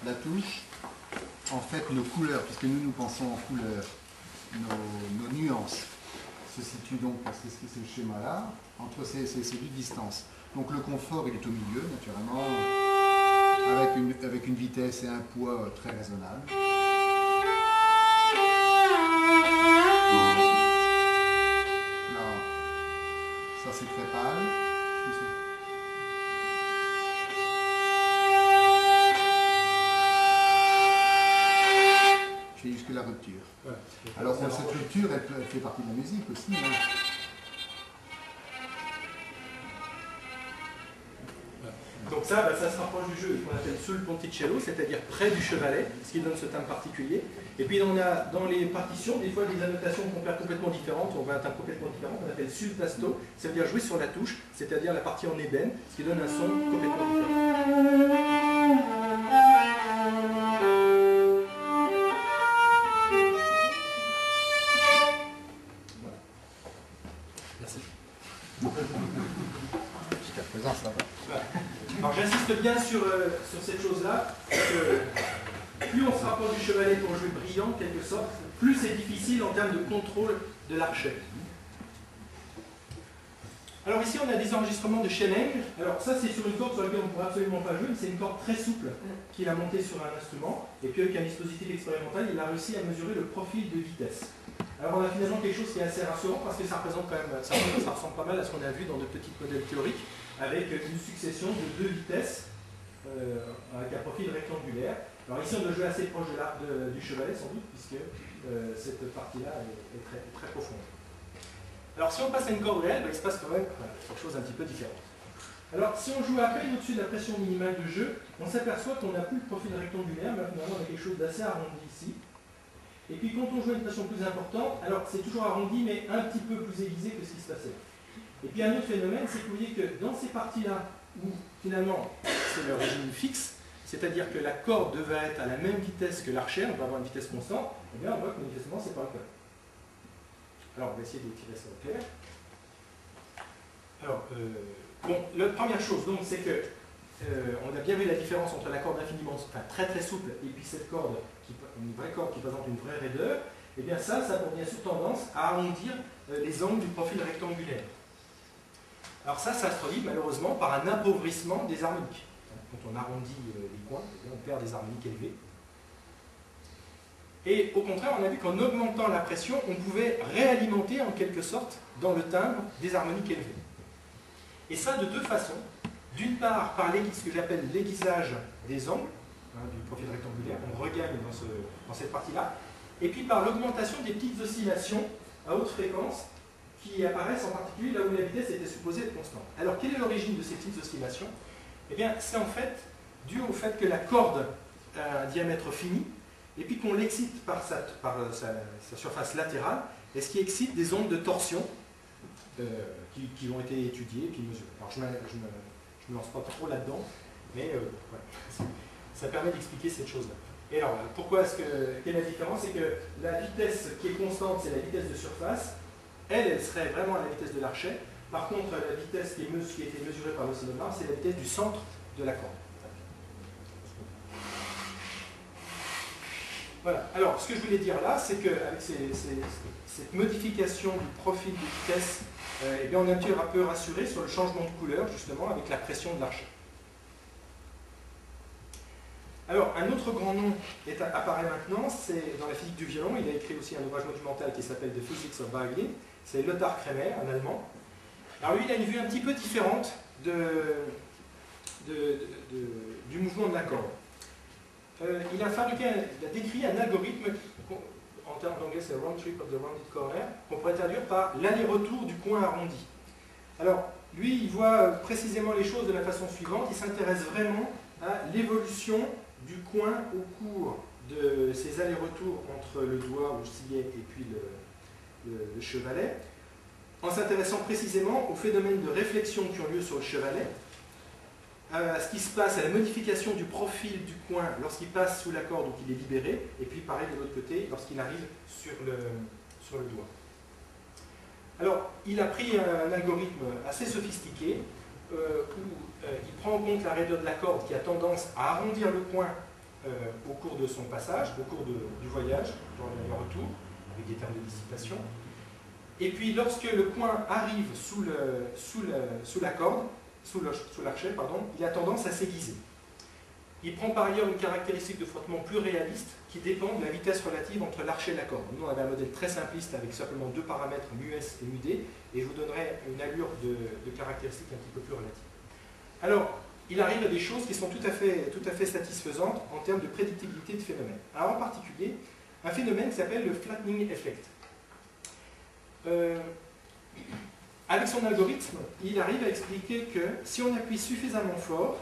la touche, en fait nos couleurs, puisque nous pensons en couleurs, nos nuances se situent donc, parce que c'est le schéma-là, entre ces deux distances. Donc le confort, il est au milieu, naturellement, avec une vitesse et un poids très raisonnables. Là, ça c'est très pâle. Je fais jusque la rupture. Ouais. Alors cette rupture, elle fait partie de la musique aussi. Hein. Donc ça se rapproche du jeu qu'on appelle sul ponticello, c'est-à-dire près du chevalet, ce qui donne ce timbre particulier. Et puis on a dans les partitions des fois des annotations complètement différentes, on voit un timbre complètement différent, qu'on appelle sul tasto, ça veut dire jouer sur la touche, c'est-à-dire la partie en ébène, ce qui donne un son complètement différent. Voilà. Merci. Jusqu'à présent, ça va. Alors j'insiste bien sur cette chose-là, que plus on se rapproche du chevalet pour jouer brillant, en quelque sorte, plus c'est difficile en termes de contrôle de l'archet. Alors ici on a des enregistrements de Schelling. Alors ça c'est sur une corde sur laquelle on ne pourra absolument pas jouer, mais c'est une corde très souple qu'il a montée sur un instrument, et puis avec un dispositif expérimental, il a réussi à mesurer le profil de vitesse. Alors on a finalement quelque chose qui est assez rassurant parce que ça représente quand même, ça ressemble pas mal à ce qu'on a vu dans de petits modèles théoriques avec une succession de 2 vitesses avec un profil rectangulaire. Alors ici on doit jouer assez proche du chevalet sans doute puisque cette partie-là est très, très profonde. Alors si on passe à une corde réelle, il se passe quand même quelque chose un petit peu différent. Alors si on joue à peine au-dessus de la pression minimale de jeu, on s'aperçoit qu'on n'a plus le profil rectangulaire, mais finalement on a quelque chose d'assez arrondi ici. Et puis quand on joue à une pression plus importante, alors c'est toujours arrondi mais un petit peu plus aiguisé que ce qui se passait. Et puis un autre phénomène, c'est que vous voyez que dans ces parties-là, où finalement c'est le régime fixe, c'est-à-dire que la corde devait être à la même vitesse que l'archet, on va avoir une vitesse constante, et bien on voit que manifestement c'est pas le cas. Alors on va essayer de tirer ça au clair. Alors, bon, la première chose donc c'est que on a bien vu la différence entre la corde infiniment, enfin très très souple, et puis cette corde, une vraie corde qui présente une vraie raideur, et bien ça pour bien sous tendance à arrondir les angles du profil rectangulaire. Alors ça se traduit malheureusement par un appauvrissement des harmoniques. Quand on arrondit les coins, eh bien, on perd des harmoniques élevées. Et au contraire, on a vu qu'en augmentant la pression, on pouvait réalimenter en quelque sorte dans le timbre des harmoniques élevées. Et ça de deux façons. D'une part, par ce que j'appelle l'aiguisage des angles du profil rectangulaire, on regagne dans cette partie-là, et puis par l'augmentation des petites oscillations à haute fréquence qui apparaissent en particulier là où la vitesse était supposée être constante. Alors, quelle est l'origine de ces petites oscillations? Eh bien, c'est en fait dû au fait que la corde a un diamètre fini, et puis qu'on l'excite par sa surface latérale, et ce qui excite des ondes de torsion qui ont été étudiées et puis mesurées. Alors, je ne me lance pas trop là-dedans, mais voilà. Ça permet d'expliquer cette chose-là. Et alors, quelle est la différence? C'est que la vitesse qui est constante, c'est la vitesse de surface. Elle serait vraiment à la vitesse de l'archet. Par contre, la vitesse qui a été mesurée par l'oscillogramme, c'est la vitesse du centre de la corde. Voilà. Alors, ce que je voulais dire là, c'est qu'avec cette modification du profil de vitesse, eh bien, on est un petit peu rassuré sur le changement de couleur, justement, avec la pression de l'archet. Alors, un autre grand nom apparaît maintenant, c'est dans la physique du violon. Il a écrit aussi un ouvrage monumental qui s'appelle The Physics of Violin. C'est Lothar Kremer, un Allemand. Alors lui, il a une vue un petit peu différente du mouvement de la corde. Il a décrit un algorithme, en termes d'anglais c'est round trip of the rounded corner, qu'on pourrait traduire par l'aller-retour du coin arrondi. Alors, lui, il voit précisément les choses de la façon suivante. Il s'intéresse vraiment à l'évolution du coin au cours de ces allers-retours entre le doigt ou le sillet et puis le chevalet, en s'intéressant précisément aux phénomènes de réflexion qui ont lieu sur le chevalet, à ce qui se passe, à la modification du profil du coin lorsqu'il passe sous la corde ou qu'il est libéré, et puis pareil de l'autre côté lorsqu'il arrive sur le doigt. Alors, il a pris un algorithme assez sophistiqué où il prend en compte la raideur de la corde qui a tendance à arrondir le coin au cours de son passage, au cours du voyage, dans le retour, avec des termes de dissipation. Et puis lorsque le coin arrive sous la corde, sous l'archet, il a tendance à s'aiguiser. Il prend par ailleurs une caractéristique de frottement plus réaliste qui dépend de la vitesse relative entre l'archet et la corde. Nous, on avait un modèle très simpliste avec simplement deux paramètres, μs et μd, et je vous donnerai une allure de caractéristiques un petit peu plus relative. Alors, il arrive à des choses qui sont tout à fait satisfaisantes en termes de prédictibilité de phénomènes. Alors, en particulier, un phénomène qui s'appelle le flattening effect. Avec son algorithme, il arrive à expliquer que si on appuie suffisamment fort,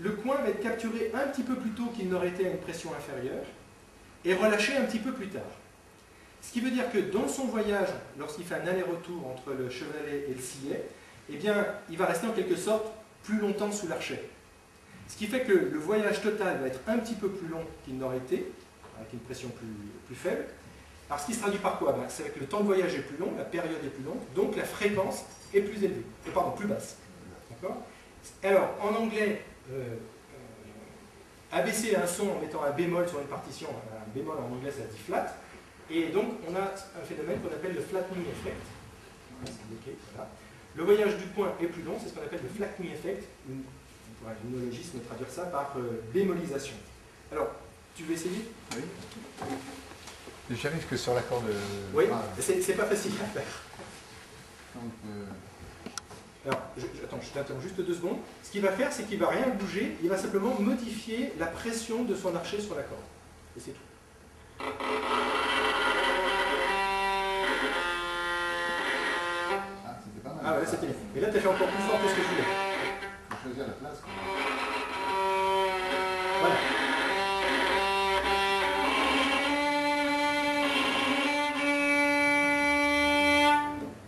le coin va être capturé un petit peu plus tôt qu'il n'aurait été à une pression inférieure et relâché un petit peu plus tard. Ce qui veut dire que dans son voyage, lorsqu'il fait un aller-retour entre le chevalet et le sillet, eh bien, il va rester en quelque sorte plus longtemps sous l'archet. Ce qui fait que le voyage total va être un petit peu plus long qu'il n'aurait été, avec une pression plus faible. Alors, ce qui se traduit par quoi? C'est que le temps de voyage est plus long, la période est plus longue, donc la fréquence est plus élevée, plus basse. D'accord? Alors, en anglais, abaisser un son en mettant un bémol sur une partition, un bémol en anglais ça dit flat, et donc on a un phénomène qu'on appelle le flattening effect. Voilà. Le voyage du coin est plus long, c'est ce qu'on appelle le flattening effect, une monologisme traduire ça par bémolisation. Alors, tu veux essayer? Oui. J'arrive que sur l'accord de... Oui, c'est pas facile à faire. Donc, alors, attends, je t'interromps juste 2 secondes. Ce qu'il va faire, c'est qu'il ne va rien bouger, il va simplement modifier la pression de son archet sur la corde. Et c'est tout. ah, c'était pas mal. Ah ouais, c'était bien. Mais là, tu as fait encore plus fort que ce que je voulais. Il faut choisir la place. Quoi. Voilà.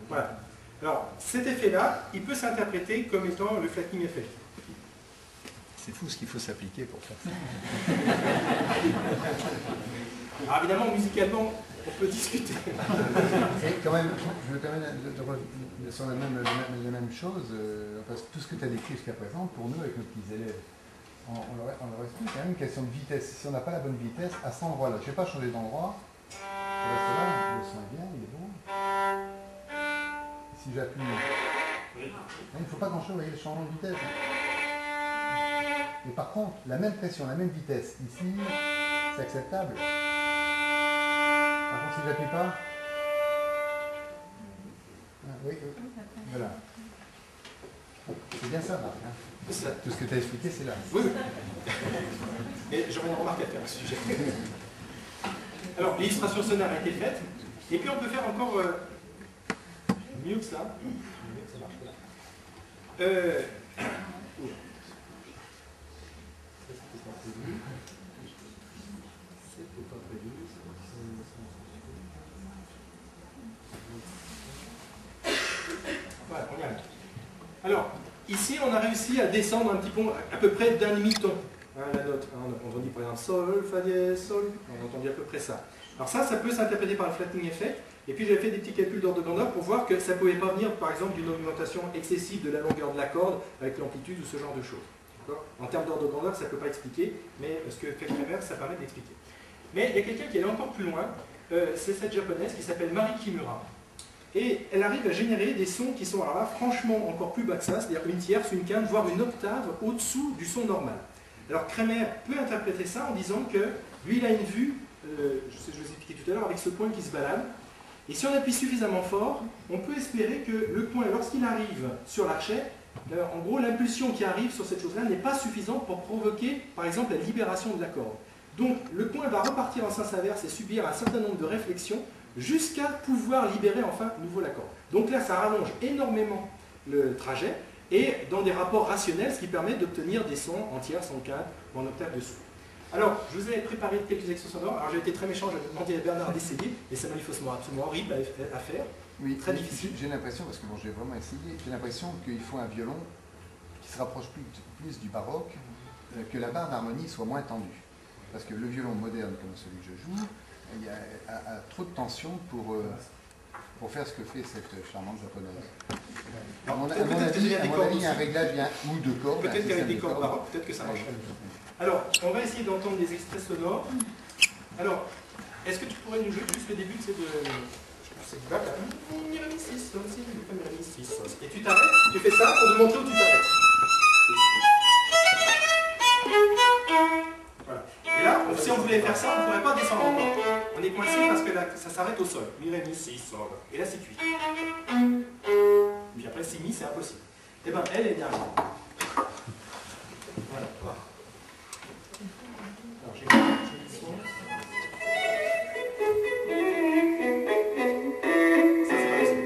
Voilà. Alors, cet effet-là, il peut s'interpréter comme étant le flattening effect. C'est fou ce qu'il faut s'appliquer pour faire ça. Alors évidemment, musicalement, on peut discuter. Et quand même, je me permets de revenir sur la même chose, parce que tout ce que tu as décrit jusqu'à présent, pour nous, avec nos petits élèves, on leur explique quand même une question de vitesse. Si on n'a pas la bonne vitesse, à cet endroit-là, je ne vais pas changer d'endroit, je reste là, le son est bien, il est bon. Si j'appuie, il ne faut pas grand-chose, vous voyez, le changement de vitesse. Mais par contre, la même pression, la même vitesse, ici, c'est acceptable. Par contre, si j'appuie pas, oui, voilà. C'est bien ça, Marc. Hein. Tout ce que tu as expliqué, c'est là. Oui, oui. Mais j'aurais une remarque à faire à ce sujet. Alors, l'illustration sonore a été faite. Et puis, on peut faire encore mieux que ça. Ça marche là. Voilà, on y arrive. Alors, ici, on a réussi à descendre un petit peu, à peu près d'un demi-ton, hein, la note. Hein, on dit par exemple sol, fa dièse, sol, on a entendu à peu près ça. Alors ça peut s'interpréter par le flattening effect. Et puis j'avais fait des petits calculs d'ordre de grandeur pour voir que ça ne pouvait pas venir, par exemple, d'une augmentation excessive de la longueur de la corde avec l'amplitude ou ce genre de choses. En termes d'ordre de grandeur, ça ne peut pas expliquer, mais ce que fait Kremer, ça permet d'expliquer. Mais il y a quelqu'un qui est allé encore plus loin, c'est cette japonaise qui s'appelle Mari Kimura. Et elle arrive à générer des sons qui sont alors là, franchement encore plus bas que ça, c'est-à-dire une tierce, une quinte, voire une octave au-dessous du son normal. Alors Kremer peut interpréter ça en disant que lui, il a une vue, je vous ai expliqué tout à l'heure, avec ce point qui se balade. Et si on appuie suffisamment fort, on peut espérer que le point, lorsqu'il arrive sur l'archet, en gros, l'impulsion qui arrive sur cette chose-là n'est pas suffisante pour provoquer, par exemple, la libération de la corde. Donc, le point va repartir en sens inverse et subir un certain nombre de réflexions jusqu'à pouvoir libérer enfin nouveau la corde. Donc là, ça rallonge énormément le trajet et dans des rapports rationnels, ce qui permet d'obtenir des sons en tierce, en quinte ou en octave dessous. Alors, je vous ai préparé quelques exercices sonores. Alors, j'ai été très méchant, j'ai demandé à Bernard d'essayer, et c'est manifestement absolument horrible à faire. Oui, très difficile. J'ai l'impression, parce que bon, j'ai vraiment essayé, j'ai l'impression qu'il faut un violon qui se rapproche plus du baroque, que la barre d'harmonie soit moins tendue. Parce que le violon moderne, comme celui que je joue, il a trop de tension pour faire ce que fait cette charmante japonaise. À mon avis, il y a un réglage ou de cordes. Peut-être qu'avec des cordes baroques, peut-être que ça marcherait mieux. Alors, on va essayer d'entendre des extraits sonores. Alors, est-ce que tu pourrais nous jouer juste le début de ces deux... C'est là, et tu t'arrêtes, tu fais ça pour nous montrer où tu t'arrêtes. Voilà. Et là, si on voulait faire ça, on ne pourrait pas descendre encore. On est coincé parce que là, ça s'arrête au sol. Mi, ré, mi, si, sol. Et là, c'est cuit. Puis après, si, mi, c'est impossible. Eh bien, elle est derrière. Voilà. Alors, j'ai mis le son. Ça, c'est pas possible.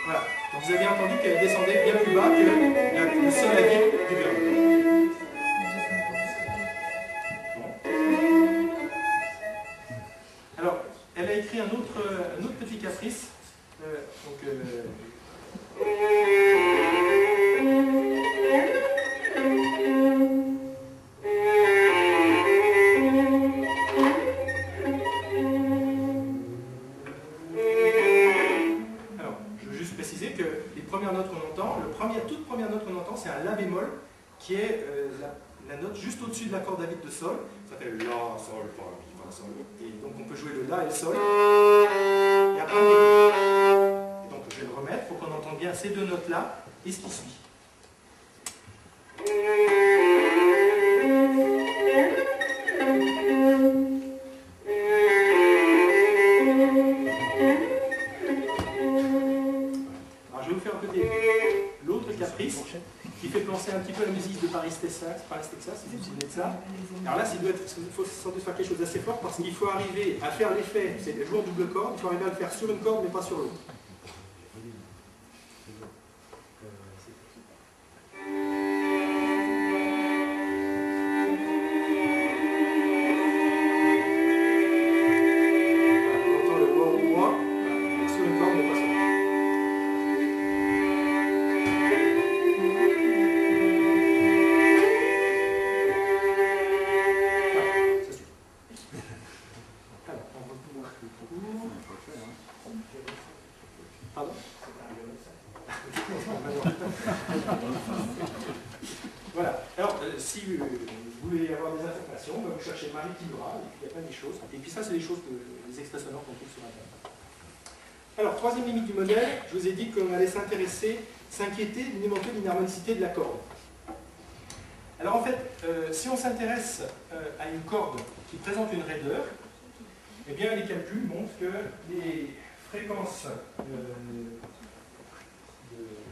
Voilà. Donc, vous avez entendu qu'elle descendait bien plus bas que le sol à vide du violon. Bon. Alors, elle a écrit un autre petit caprice. C'est un La bémol qui est la note juste au-dessus de l'accord David de Sol. Ça s'appelle La, Sol, Fa, Mi, Fa, Sol. Et donc on peut jouer le La et le Sol. Et après on peut... Et donc je vais le remettre pour qu'on entende bien ces deux notes-là et ce qui suit. à côté l'autre caprice, qui fait penser un petit peu à la musique de Paris, Texas, si vous vous souvenez de ça. Alors là, il faut sans doute faire quelque chose d'assez fort, parce qu'il faut arriver à faire l'effet, c'est jouer en double corde, il faut arriver à le faire sur une corde, mais pas sur l'autre. Voilà. Alors, si vous voulez avoir des informations, vous cherchez Marie Kibra, et puis il y a plein de choses. Et puis ça, c'est des choses, des extraits sonores qu'on trouve sur Internet. Alors, troisième limite du modèle, je vous ai dit qu'on allait s'inquiéter d'une éventuelle inharmonicité de la corde. Alors en fait, si on s'intéresse à une corde qui présente une raideur, eh bien les calculs montrent que les fréquences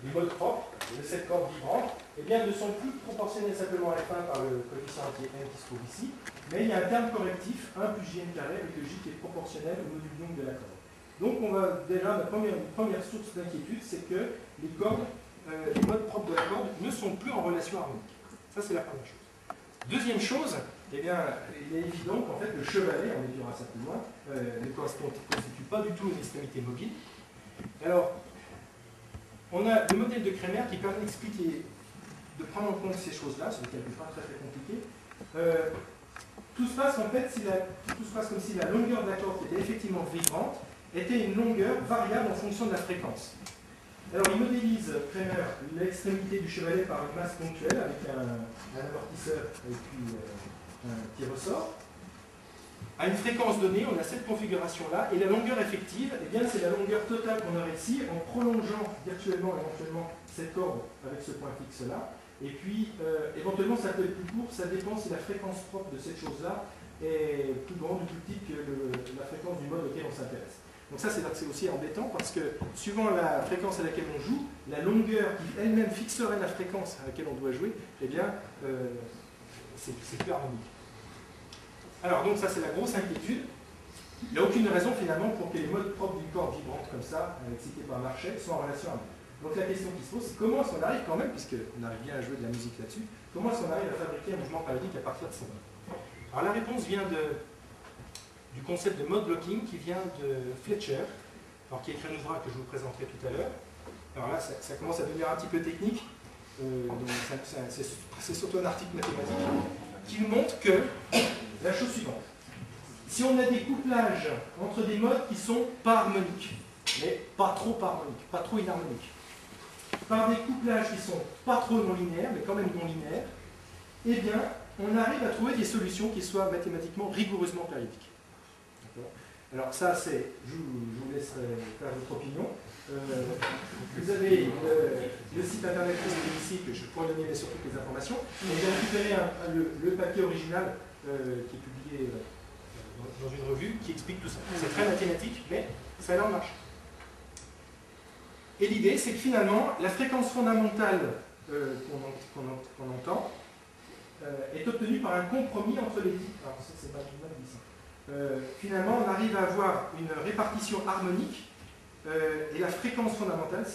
des modes propres de cette corde vibrante eh bien, ne sont plus proportionnelles simplement à f1 par le coefficient qui se trouve ici, mais il y a un terme correctif, 1 plus jn carré, avec le j qui est proportionnel au module Young de la corde. Donc on va déjà, la première source d'inquiétude, c'est que les cordes, les modes propres de la corde ne sont plus en relation harmonique. Ça, c'est la première chose. Deuxième chose, eh bien, il est évident qu'en fait, le chevalet, on le dira ça plus loin, ne constitue pas du tout une extrémité mobile. Alors, on a le modèle de Kremer qui permet d'expliquer, de prendre en compte ces choses-là, c'est des calculs pas très compliqué. Tout se passe en fait, tout se passe comme si la longueur de la corde qui était effectivement vibrante était une longueur variable en fonction de la fréquence. Alors, il modélise, Kremer, l'extrémité du chevalet par une masse ponctuelle avec un amortisseur et puis un petit ressort. À une fréquence donnée, on a cette configuration-là, et la longueur effective, eh bien, c'est la longueur totale qu'on aurait ici, en prolongeant virtuellement, éventuellement, cette corde avec ce point fixe-là. Et puis, éventuellement, ça peut être plus court, ça dépend si la fréquence propre de cette chose-là est plus grande ou plus petite que la fréquence du mode auquel on s'intéresse. Donc ça, c'est aussi embêtant parce que suivant la fréquence à laquelle on joue, la longueur qui elle-même fixerait la fréquence à laquelle on doit jouer, eh bien, c'est plus harmonique. Alors, donc ça, c'est la grosse inquiétude. Il n'y a aucune raison, finalement, pour que les modes propres d'une corde vibrante comme ça, excitée par Marchais, soient en relation harmonique. Donc la question qui se pose, c'est comment est-ce qu'on arrive quand même, puisqu'on arrive bien à jouer de la musique là-dessus, comment est-ce qu'on arrive à fabriquer un mouvement périodique à partir de ces modes? Alors la réponse vient du concept de mode blocking qui vient de Fletcher, alors qui a écrit un ouvrage que je vous présenterai tout à l'heure. Alors là, ça commence à devenir un petit peu technique, c'est surtout un article mathématique, qui nous montre que la chose suivante. Si on a des couplages entre des modes qui sont pas harmoniques, mais pas trop harmoniques, pas trop inharmoniques, par des couplages qui sont pas trop non linéaires, mais quand même non linéaires, eh bien, on arrive à trouver des solutions qui soient mathématiquement rigoureusement périodiques. Alors ça, je vous laisserai faire votre opinion. Vous avez le site internet ici, que je pourrais donner sur toutes les informations. J'ai récupéré le papier original qui est publié dans une revue qui explique tout ça. C'est très mathématique, mais ça a l'air de marcher. Et l'idée, c'est que finalement, la fréquence fondamentale qu'on entend est obtenue par un compromis entre les dix. Alors ça, c'est pas mal ici. Finalement, on arrive à avoir une répartition harmonique et la fréquence fondamentale,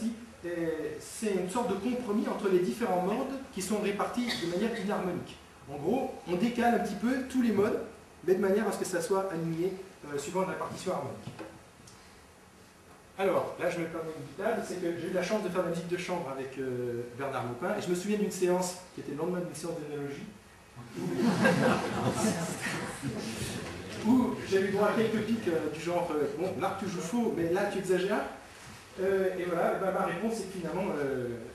c'est une sorte de compromis entre les différents modes qui sont répartis de manière inharmonique. En gros, on décale un petit peu tous les modes, mais de manière à ce que ça soit aligné suivant la répartition harmonique. Alors, là, je me permets une boutade, c'est que j'ai eu la chance de faire la musique de chambre avec Bernard Lopin, et je me souviens d'une séance qui était le lendemain d'une séance d'œnologie, où j'ai eu droit à quelques pics du genre bon, là tu joues faux, mais là tu exagères. Et voilà, ben, ma réponse c'est que finalement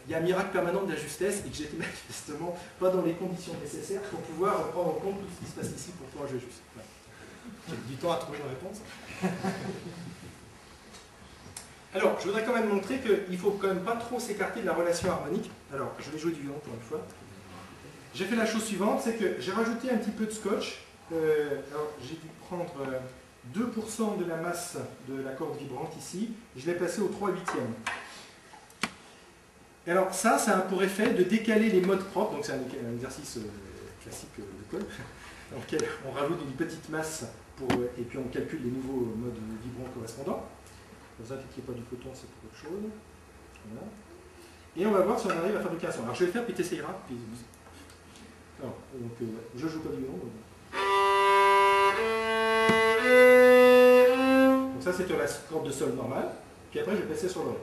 il y a un miracle permanent de la justesse et que j'étais manifestement pas dans les conditions nécessaires pour pouvoir prendre en compte tout ce qui se passe ici pour pouvoir jouer juste. Voilà. J'ai du temps à trouver une réponse. Alors, je voudrais quand même montrer qu'il ne faut quand même pas trop s'écarter de la relation harmonique. Alors, je vais jouer du violon pour une fois. J'ai fait la chose suivante, c'est que j'ai rajouté un petit peu de scotch. Alors, j'ai dû prendre 2% de la masse de la corde vibrante ici, je l'ai passé au 3/8. Et alors ça a pour effet de décaler les modes propres, donc c'est un exercice classique de colle, dans lequel on rajoute une petite masse et puis on calcule les nouveaux modes vibrants correspondants. Ne vous inquiétez pas du coton, c'est pour autre chose. Voilà. Et on va voir si on arrive à fabriquer un son. Alors je vais le faire, puis tu essayeras. Puis... Alors, donc, je joue pas du violon. Donc ça c'est la corde de sol normale. Puis après je vais passer sur le ré.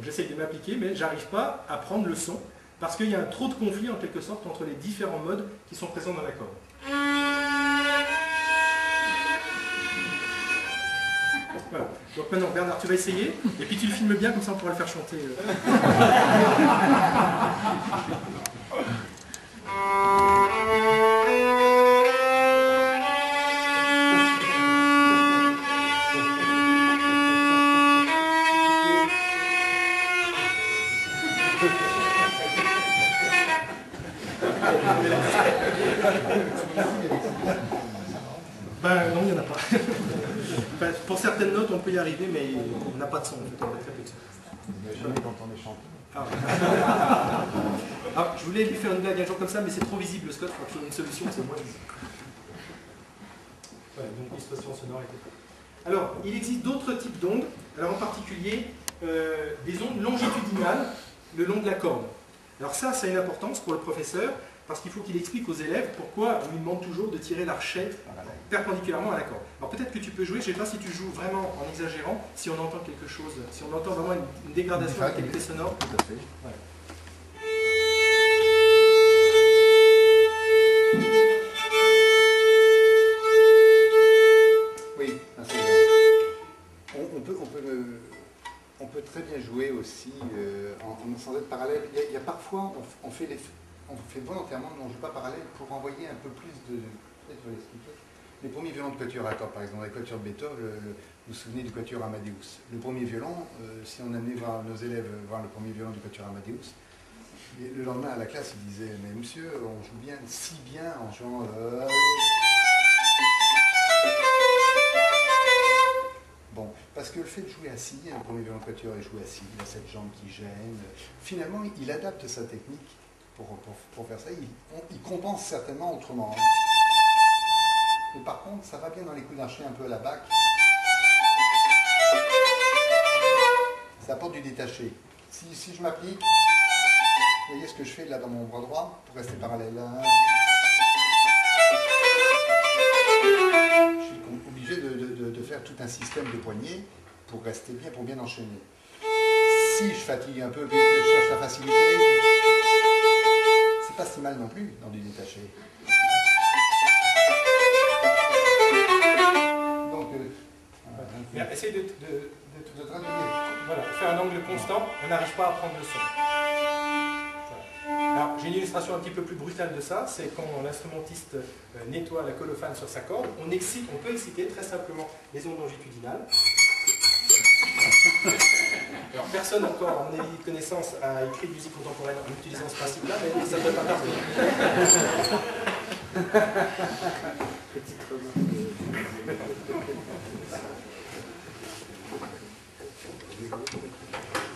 J'essaye de m'appliquer, mais j'arrive pas à prendre le son parce qu'il y a trop de conflit en quelque sorte entre les différents modes qui sont présents dans l'accord. Voilà. Donc maintenant, Bernard, tu vas essayer, et puis tu le filmes bien, comme ça on pourra le faire chanter. Ben non, il n'y en a pas. Enfin, pour certaines notes, on peut y arriver, mais on n'a pas de son. En fait, on a très peu de son. Jamais quand on est chanteur. Ah, je voulais lui faire une blague un jour comme ça, mais c'est trop visible, Scott. Il faut trouver une solution, c'est moins visible. Ouais, donc distorsion sonore était pas. Alors, il existe d'autres types d'ondes. Alors en particulier, des ondes longitudinales le long de la corde. Alors ça a une importance pour le professeur, parce qu'il faut qu'il explique aux élèves pourquoi on lui demande toujours de tirer l'archet perpendiculairement à la corde. Alors peut-être que tu peux jouer, je ne sais pas si tu joues vraiment en exagérant, si on entend quelque chose, si on entend vraiment une dégradation de la qualité sonore. Tout à fait. Ouais. Oui, on peut très bien jouer aussi sans être parallèle. Il y a parfois, on fait volontairement, mais on ne joue pas parallèle pour envoyer un peu plus de... Peut-être je vais l'expliquer. Les premiers violons de quatuor à cordes, par exemple, la quatuor de Beethoven, vous vous souvenez du quatuor Amadeus. Le premier violon, si on amenait voir nos élèves voir le premier violon du quatuor Amadeus, le lendemain à la classe, ils disaient « Mais monsieur, on joue bien, si bien en jouant... Bon, parce que le fait de jouer assis, le premier violon de quatuor est joué assis, il a cette jambe qui gêne. Finalement, il adapte sa technique pour faire ça. Il compense certainement autrement. Mais par contre, ça va bien dans les coups d'archet un peu à la Bach. Ça apporte du détaché. Si je m'applique, vous voyez ce que je fais là dans mon bras droit pour rester parallèle. Je suis obligé de faire tout un système de poignées pour rester bien, pour bien enchaîner. Si je fatigue un peu, que je cherche la facilité, c'est pas si mal non plus dans du détaché. Donc, essaye de traduire. Voilà, faire un angle constant, on n'arrive pas à prendre le son. Voilà. Alors, j'ai une illustration un petit peu plus brutale de ça, c'est quand l'instrumentiste nettoie la colophane sur sa corde, on peut exciter très simplement les ondes longitudinales. Alors, personne encore, à mon avis de connaissance, a écrit de musique contemporaine en utilisant ce principe-là, mais ça ne doit pas tarder. Petite remarque.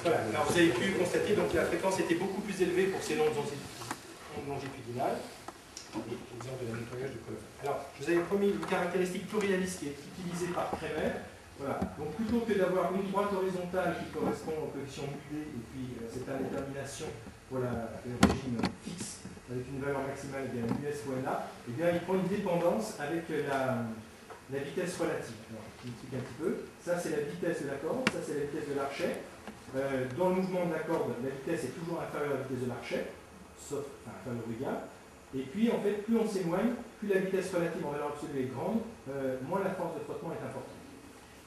Voilà, alors vous avez pu constater donc, que la fréquence était beaucoup plus élevée pour ces ondes longitudinales. Et l'exemple de la nettoyage de colophane. Alors, je vous avais promis une caractéristique plurialiste qui est utilisée par Kremer. Voilà. Donc plutôt que d'avoir une droite horizontale qui correspond aux coefficients mudés et puis cette indétermination pour le régime fixe avec une valeur maximale égale à US fois NA, eh bien il prend une dépendance avec la vitesse relative. Alors, je vous explique un petit peu. Ça c'est la vitesse de la corde, ça c'est la vitesse de l'archet. Dans le mouvement de la corde, la vitesse est toujours inférieure à la vitesse de l'archet, sauf inférieure ou égale. Et puis en fait, plus on s'éloigne, plus la vitesse relative en valeur absolue est grande, moins la force de frottement est importante.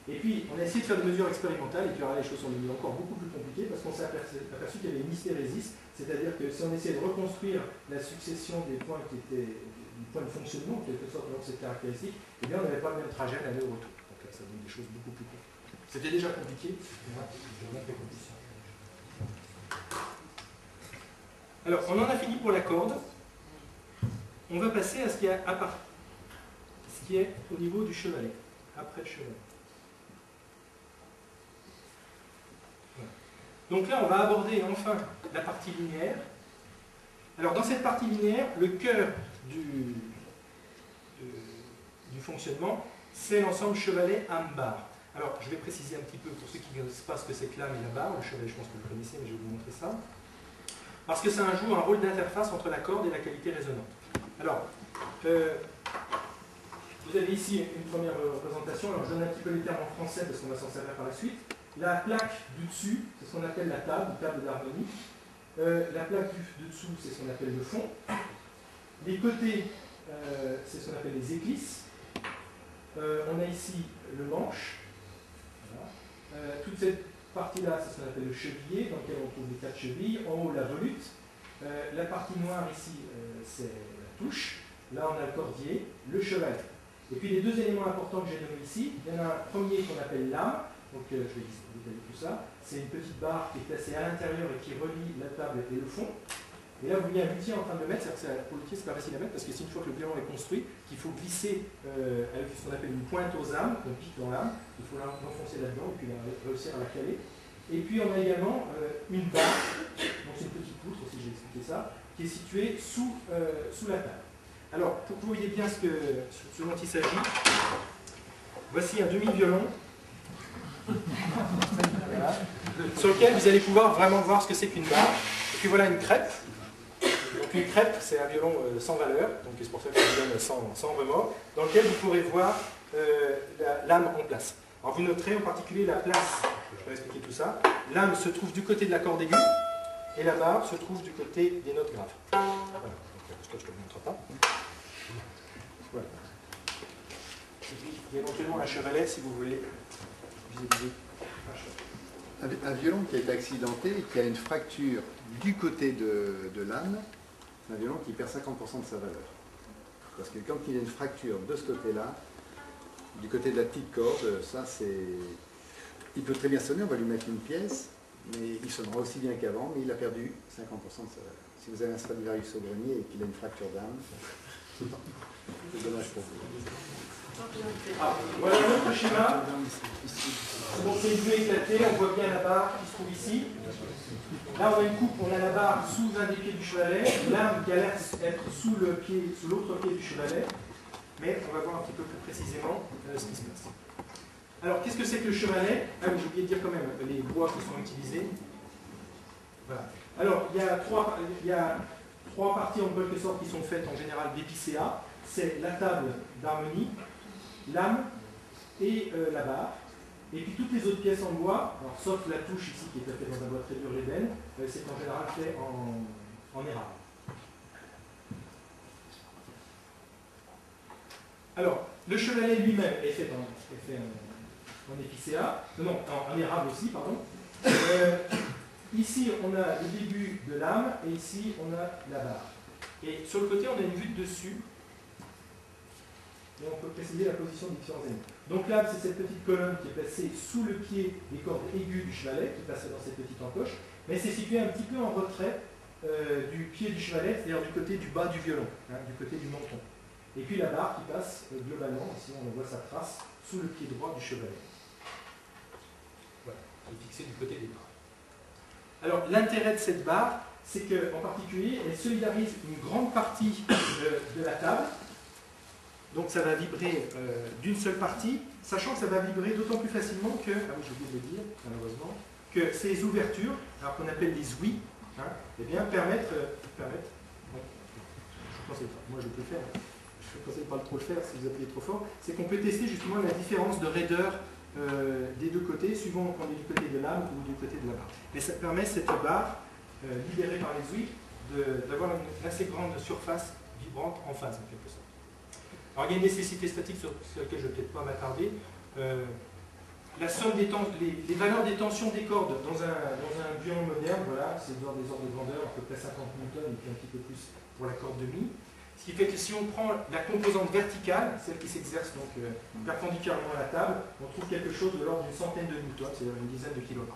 Et puis, on a essayé de faire des mesures expérimentales, et puis alors les choses sont devenues encore beaucoup plus compliquées, parce qu'on s'est aperçu qu'il y avait une hystérésis, c'est-à-dire que si on essayait de reconstruire la succession des points qui étaient du point de fonctionnement, en quelque sorte, dans cette caractéristique, eh bien, on n'avait pas le même trajet à l'aller au retour. Donc là, ça donne des choses beaucoup plus compliquées. C'était déjà compliqué. Alors, on en a fini pour la corde. On va passer à ce qui est au niveau du chevalet. après le chevalet. Voilà. Donc là, on va aborder enfin la partie linéaire. Alors dans cette partie linéaire, le cœur du fonctionnement, c'est l'ensemble chevalet-âme-barre. Alors je vais préciser un petit peu pour ceux qui ne connaissent pas ce que c'est que l'âme et la barre. Le chevalet, je pense que vous le connaissez, mais je vais vous montrer ça. Parce que ça joue un rôle d'interface entre la corde et la qualité résonante. Alors, vous avez ici une première représentation. Alors je donne un petit peu les termes en français parce qu'on va s'en servir par la suite. La plaque du dessus, c'est ce qu'on appelle la table d'harmonie. La plaque du dessous, c'est ce qu'on appelle le fond. Les côtés, c'est ce qu'on appelle les éclisses. On a ici le manche. Voilà. Toute cette partie-là, c'est ce qu'on appelle le chevillé, dans lequel on trouve les 4 chevilles. En haut, la volute. La partie noire ici, c'est la touche. Là, on a le cordier, le chevalet. Et puis les deux éléments importants que j'ai nommés ici, il y en a un premier qu'on appelle l'âme. Donc je vais détailler tout ça. C'est une petite barre qui est placée à l'intérieur et qui relie la table et le fond. Et là, vous voyez un luthier en train de le mettre, c'est-à-dire que pour le luthier, c'est pas facile à mettre parce que c'est une fois que le violon est construit qu'il faut glisser avec ce qu'on appelle une pointe aux âmes, qu'on pique dans l'âme. Il faut l'enfoncer là-dedans et puis réussir à la caler. Et puis on a également une barre, donc c'est une petite poutre, si j'ai expliqué ça, qui est située sous la table. Alors, pour que vous voyez bien ce dont il s'agit, voici un demi-violon. Voilà. Sur lequel vous allez pouvoir vraiment voir ce que c'est qu'une barre. Et puis voilà une crêpe. Donc une crêpe, c'est un violon sans valeur, donc c'est pour ça que je vous donne sans remords, dans lequel vous pourrez voir l'âme en place. Alors vous noterez en particulier la place, je vais expliquer tout ça. L'âme se trouve du côté de la corde aiguë, et la barre se trouve du côté des notes graves. Voilà, donc je ne te le montre pas. Voilà. Et puis éventuellement un chevalet si vous voulez visualiser. Un violon qui est accidenté et qui a une fracture du côté de l'âme, c'est un violon qui perd 50% de sa valeur. Parce que quand il y a une fracture de ce côté-là, du côté de la petite corde, ça c'est... Il peut très bien sonner, on va lui mettre une pièce, mais il sonnera aussi bien qu'avant, mais il a perdu 50% de sa valeur. Si vous avez un Stradivarius au grenier et qu'il a une fracture d'âme, c'est dommage pour vous. Ah, voilà un autre schéma. Donc c'est une vue éclatée, on voit bien la barre qui se trouve ici. Là on a une coupe, on a la barre sous un des pieds du chevalet, l'âme qui a l'air d'être sous l'autre pied du chevalet, mais on va voir un petit peu plus précisément ce qui se passe. Alors qu'est-ce que c'est que le chevalet? Ah oui, j'ai oublié de dire quand même les bois qui sont utilisés. Voilà. Alors il y a trois parties en quelque sorte qui sont faites en général d'épicéa. C'est la table d'harmonie, l'âme et la barre. Et puis toutes les autres pièces en bois, alors, sauf la touche ici qui est faite dans un bois très dur l'ébène, c'est en général fait en érable. Alors, le chevalet lui-même est fait en épicéa, non, en érable aussi, pardon. Ici, on a le début de l'âme et ici, on a la barre. Et sur le côté, on a une vue de dessus. Et on peut préciser la position des différents éléments. Donc là, c'est cette petite colonne qui est placée sous le pied des cordes aiguës du chevalet, qui passe dans cette petite encoche, mais c'est situé un petit peu en retrait du pied du chevalet, c'est-à-dire du côté du bas du violon, hein, du côté du menton. Et puis la barre qui passe globalement, ici on voit sa trace, sous le pied droit du chevalet. Voilà, qui est fixé du côté des bras. Alors l'intérêt de cette barre, c'est qu'en particulier, elle solidarise une grande partie de la table. Donc ça va vibrer d'une seule partie, sachant que ça va vibrer d'autant plus facilement que, ah oui j'ai oublié de le dire malheureusement, que ces ouvertures, alors qu'on appelle les ouïes, hein, eh bien permettent bon, je conseille pas, moi je peux le faire, je ne conseille pas de trop le faire si vous appuyez trop fort, c'est qu'on peut tester justement la différence de raideur des deux côtés, suivant qu'on est du côté de l'âme ou du côté de la barre. Mais ça permet cette barre, libérée par les ouïes, d'avoir une assez grande surface vibrante en phase en quelque sorte. Alors il y a une nécessité statique sur laquelle je ne vais peut-être pas m'attarder. La somme les valeurs des tensions des cordes dans un violon moderne, voilà, c'est dans des ordres de grandeur, à peu près 50 newtons et puis un petit peu plus pour la corde de mi. Ce qui fait que si on prend la composante verticale, celle qui s'exerce donc perpendiculairement à la table, on trouve quelque chose de l'ordre d'une centaine de newtons, c'est-à-dire une dizaine de kilogrammes.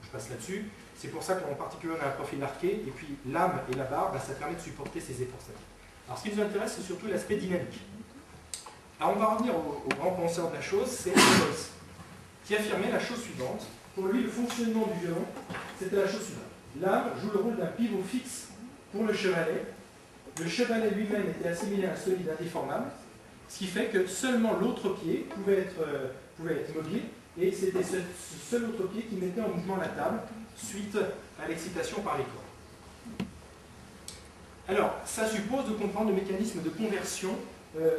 Je passe là-dessus. C'est pour ça qu'en particulier on a un profil arqué, et puis l'âme et la barre, ça permet de supporter ces efforts statiques. Alors ce qui nous intéresse, c'est surtout l'aspect dynamique. Alors on va revenir au grand penseur de la chose, c'est Holmes, qui affirmait la chose suivante. Pour lui, le fonctionnement du violon, c'était la chose suivante. L'âme joue le rôle d'un pivot fixe pour le chevalet. Le chevalet lui-même était assimilé à un solide indéformable, ce qui fait que seulement l'autre pied pouvait être mobile, et c'était ce seul autre pied qui mettait en mouvement la table suite à l'excitation par les cordes. Alors, ça suppose de comprendre le mécanisme de conversion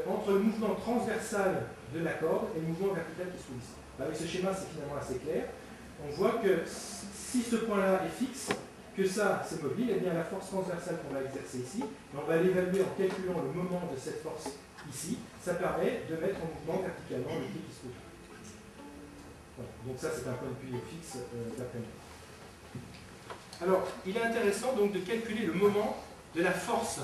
entre le mouvement transversal de la corde et le mouvement vertical qui se trouve ici. Avec ce schéma, c'est finalement assez clair. On voit que si ce point-là est fixe, que ça c'est mobile, et bien la force transversale qu'on va exercer ici, on va l'évaluer en calculant le moment de cette force ici, ça permet de mettre en mouvement verticalement le pied qui se trouve. Voilà. Donc ça c'est un point de vue fixe d'après moi. Alors, il est intéressant donc de calculer le moment de la force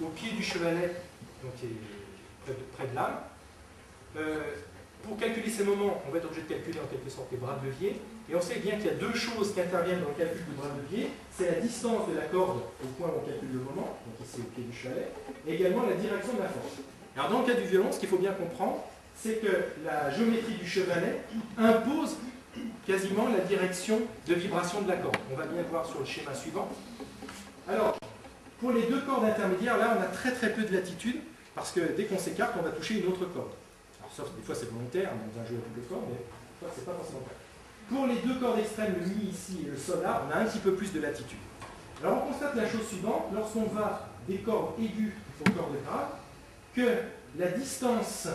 au pied du chevalet, donc qui est près de l'âme. Pour calculer ces moments, on va être obligé de calculer en quelque sorte les bras de levier. Et on sait bien qu'il y a deux choses qui interviennent dans le calcul du bras de levier. C'est la distance de la corde au point où on calcule le moment, donc ici au pied du chevalet, et également la direction de la force. Alors dans le cas du violon, ce qu'il faut bien comprendre, c'est que la géométrie du chevalet impose quasiment la direction de vibration de la corde. On va bien le voir sur le schéma suivant. Alors, pour les deux cordes intermédiaires, là on a très peu de latitude, parce que dès qu'on s'écarte, on va toucher une autre corde. Alors, sauf des fois c'est volontaire, dans un jeu à double corde, mais des fois c'est pas forcément vrai. Pour les deux cordes extrêmes, le mi ici et le sol là, on a un petit peu plus de latitude. Alors on constate la chose suivante, lorsqu'on va des cordes aiguës aux cordes graves, que la distance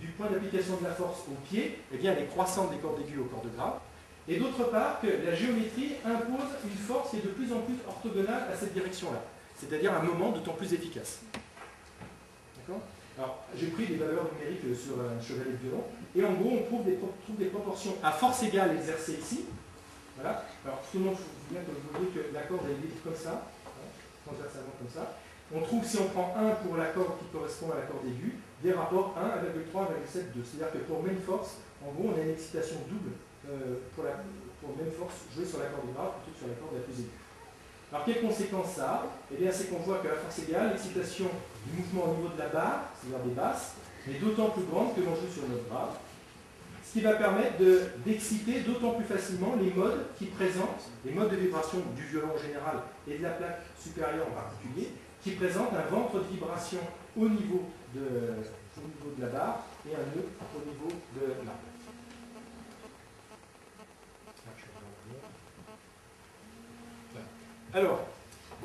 du point d'application de la force au pied, eh bien, elle est croissante des cordes aiguës aux cordes graves, et d'autre part que la géométrie impose une force qui est de plus en plus orthogonale à cette direction-là, c'est-à-dire un moment d'autant plus efficace. D'accord ? Alors, j'ai pris des valeurs numériques sur un chevalet de violon, et en gros, on trouve des proportions à force égale exercées ici. Voilà. Alors, tout le monde, il faut bien que vous voyez que la corde est libre comme ça, transversalement comme ça. On trouve, si on prend 1 pour la corde qui correspond à la corde aiguë, des rapports 1, 1,3, 1,7, 2. C'est-à-dire que pour même force, en gros, on a une excitation double pour même force jouée sur la corde grave plutôt que sur la corde la plus aiguë. Alors, quelles conséquences ça a? Eh bien, c'est qu'on voit que la force égale, l'excitation du mouvement au niveau de la barre, c'est-à-dire des basses, est d'autant plus grande que l'on joue sur notre grave, ce qui va permettre d'exciter d'autant plus facilement les modes qui présentent, les modes de vibration du violon en général et de la plaque supérieure en particulier, qui présentent un ventre de vibration au niveau de la barre et un nœud au niveau de l'arc. Alors,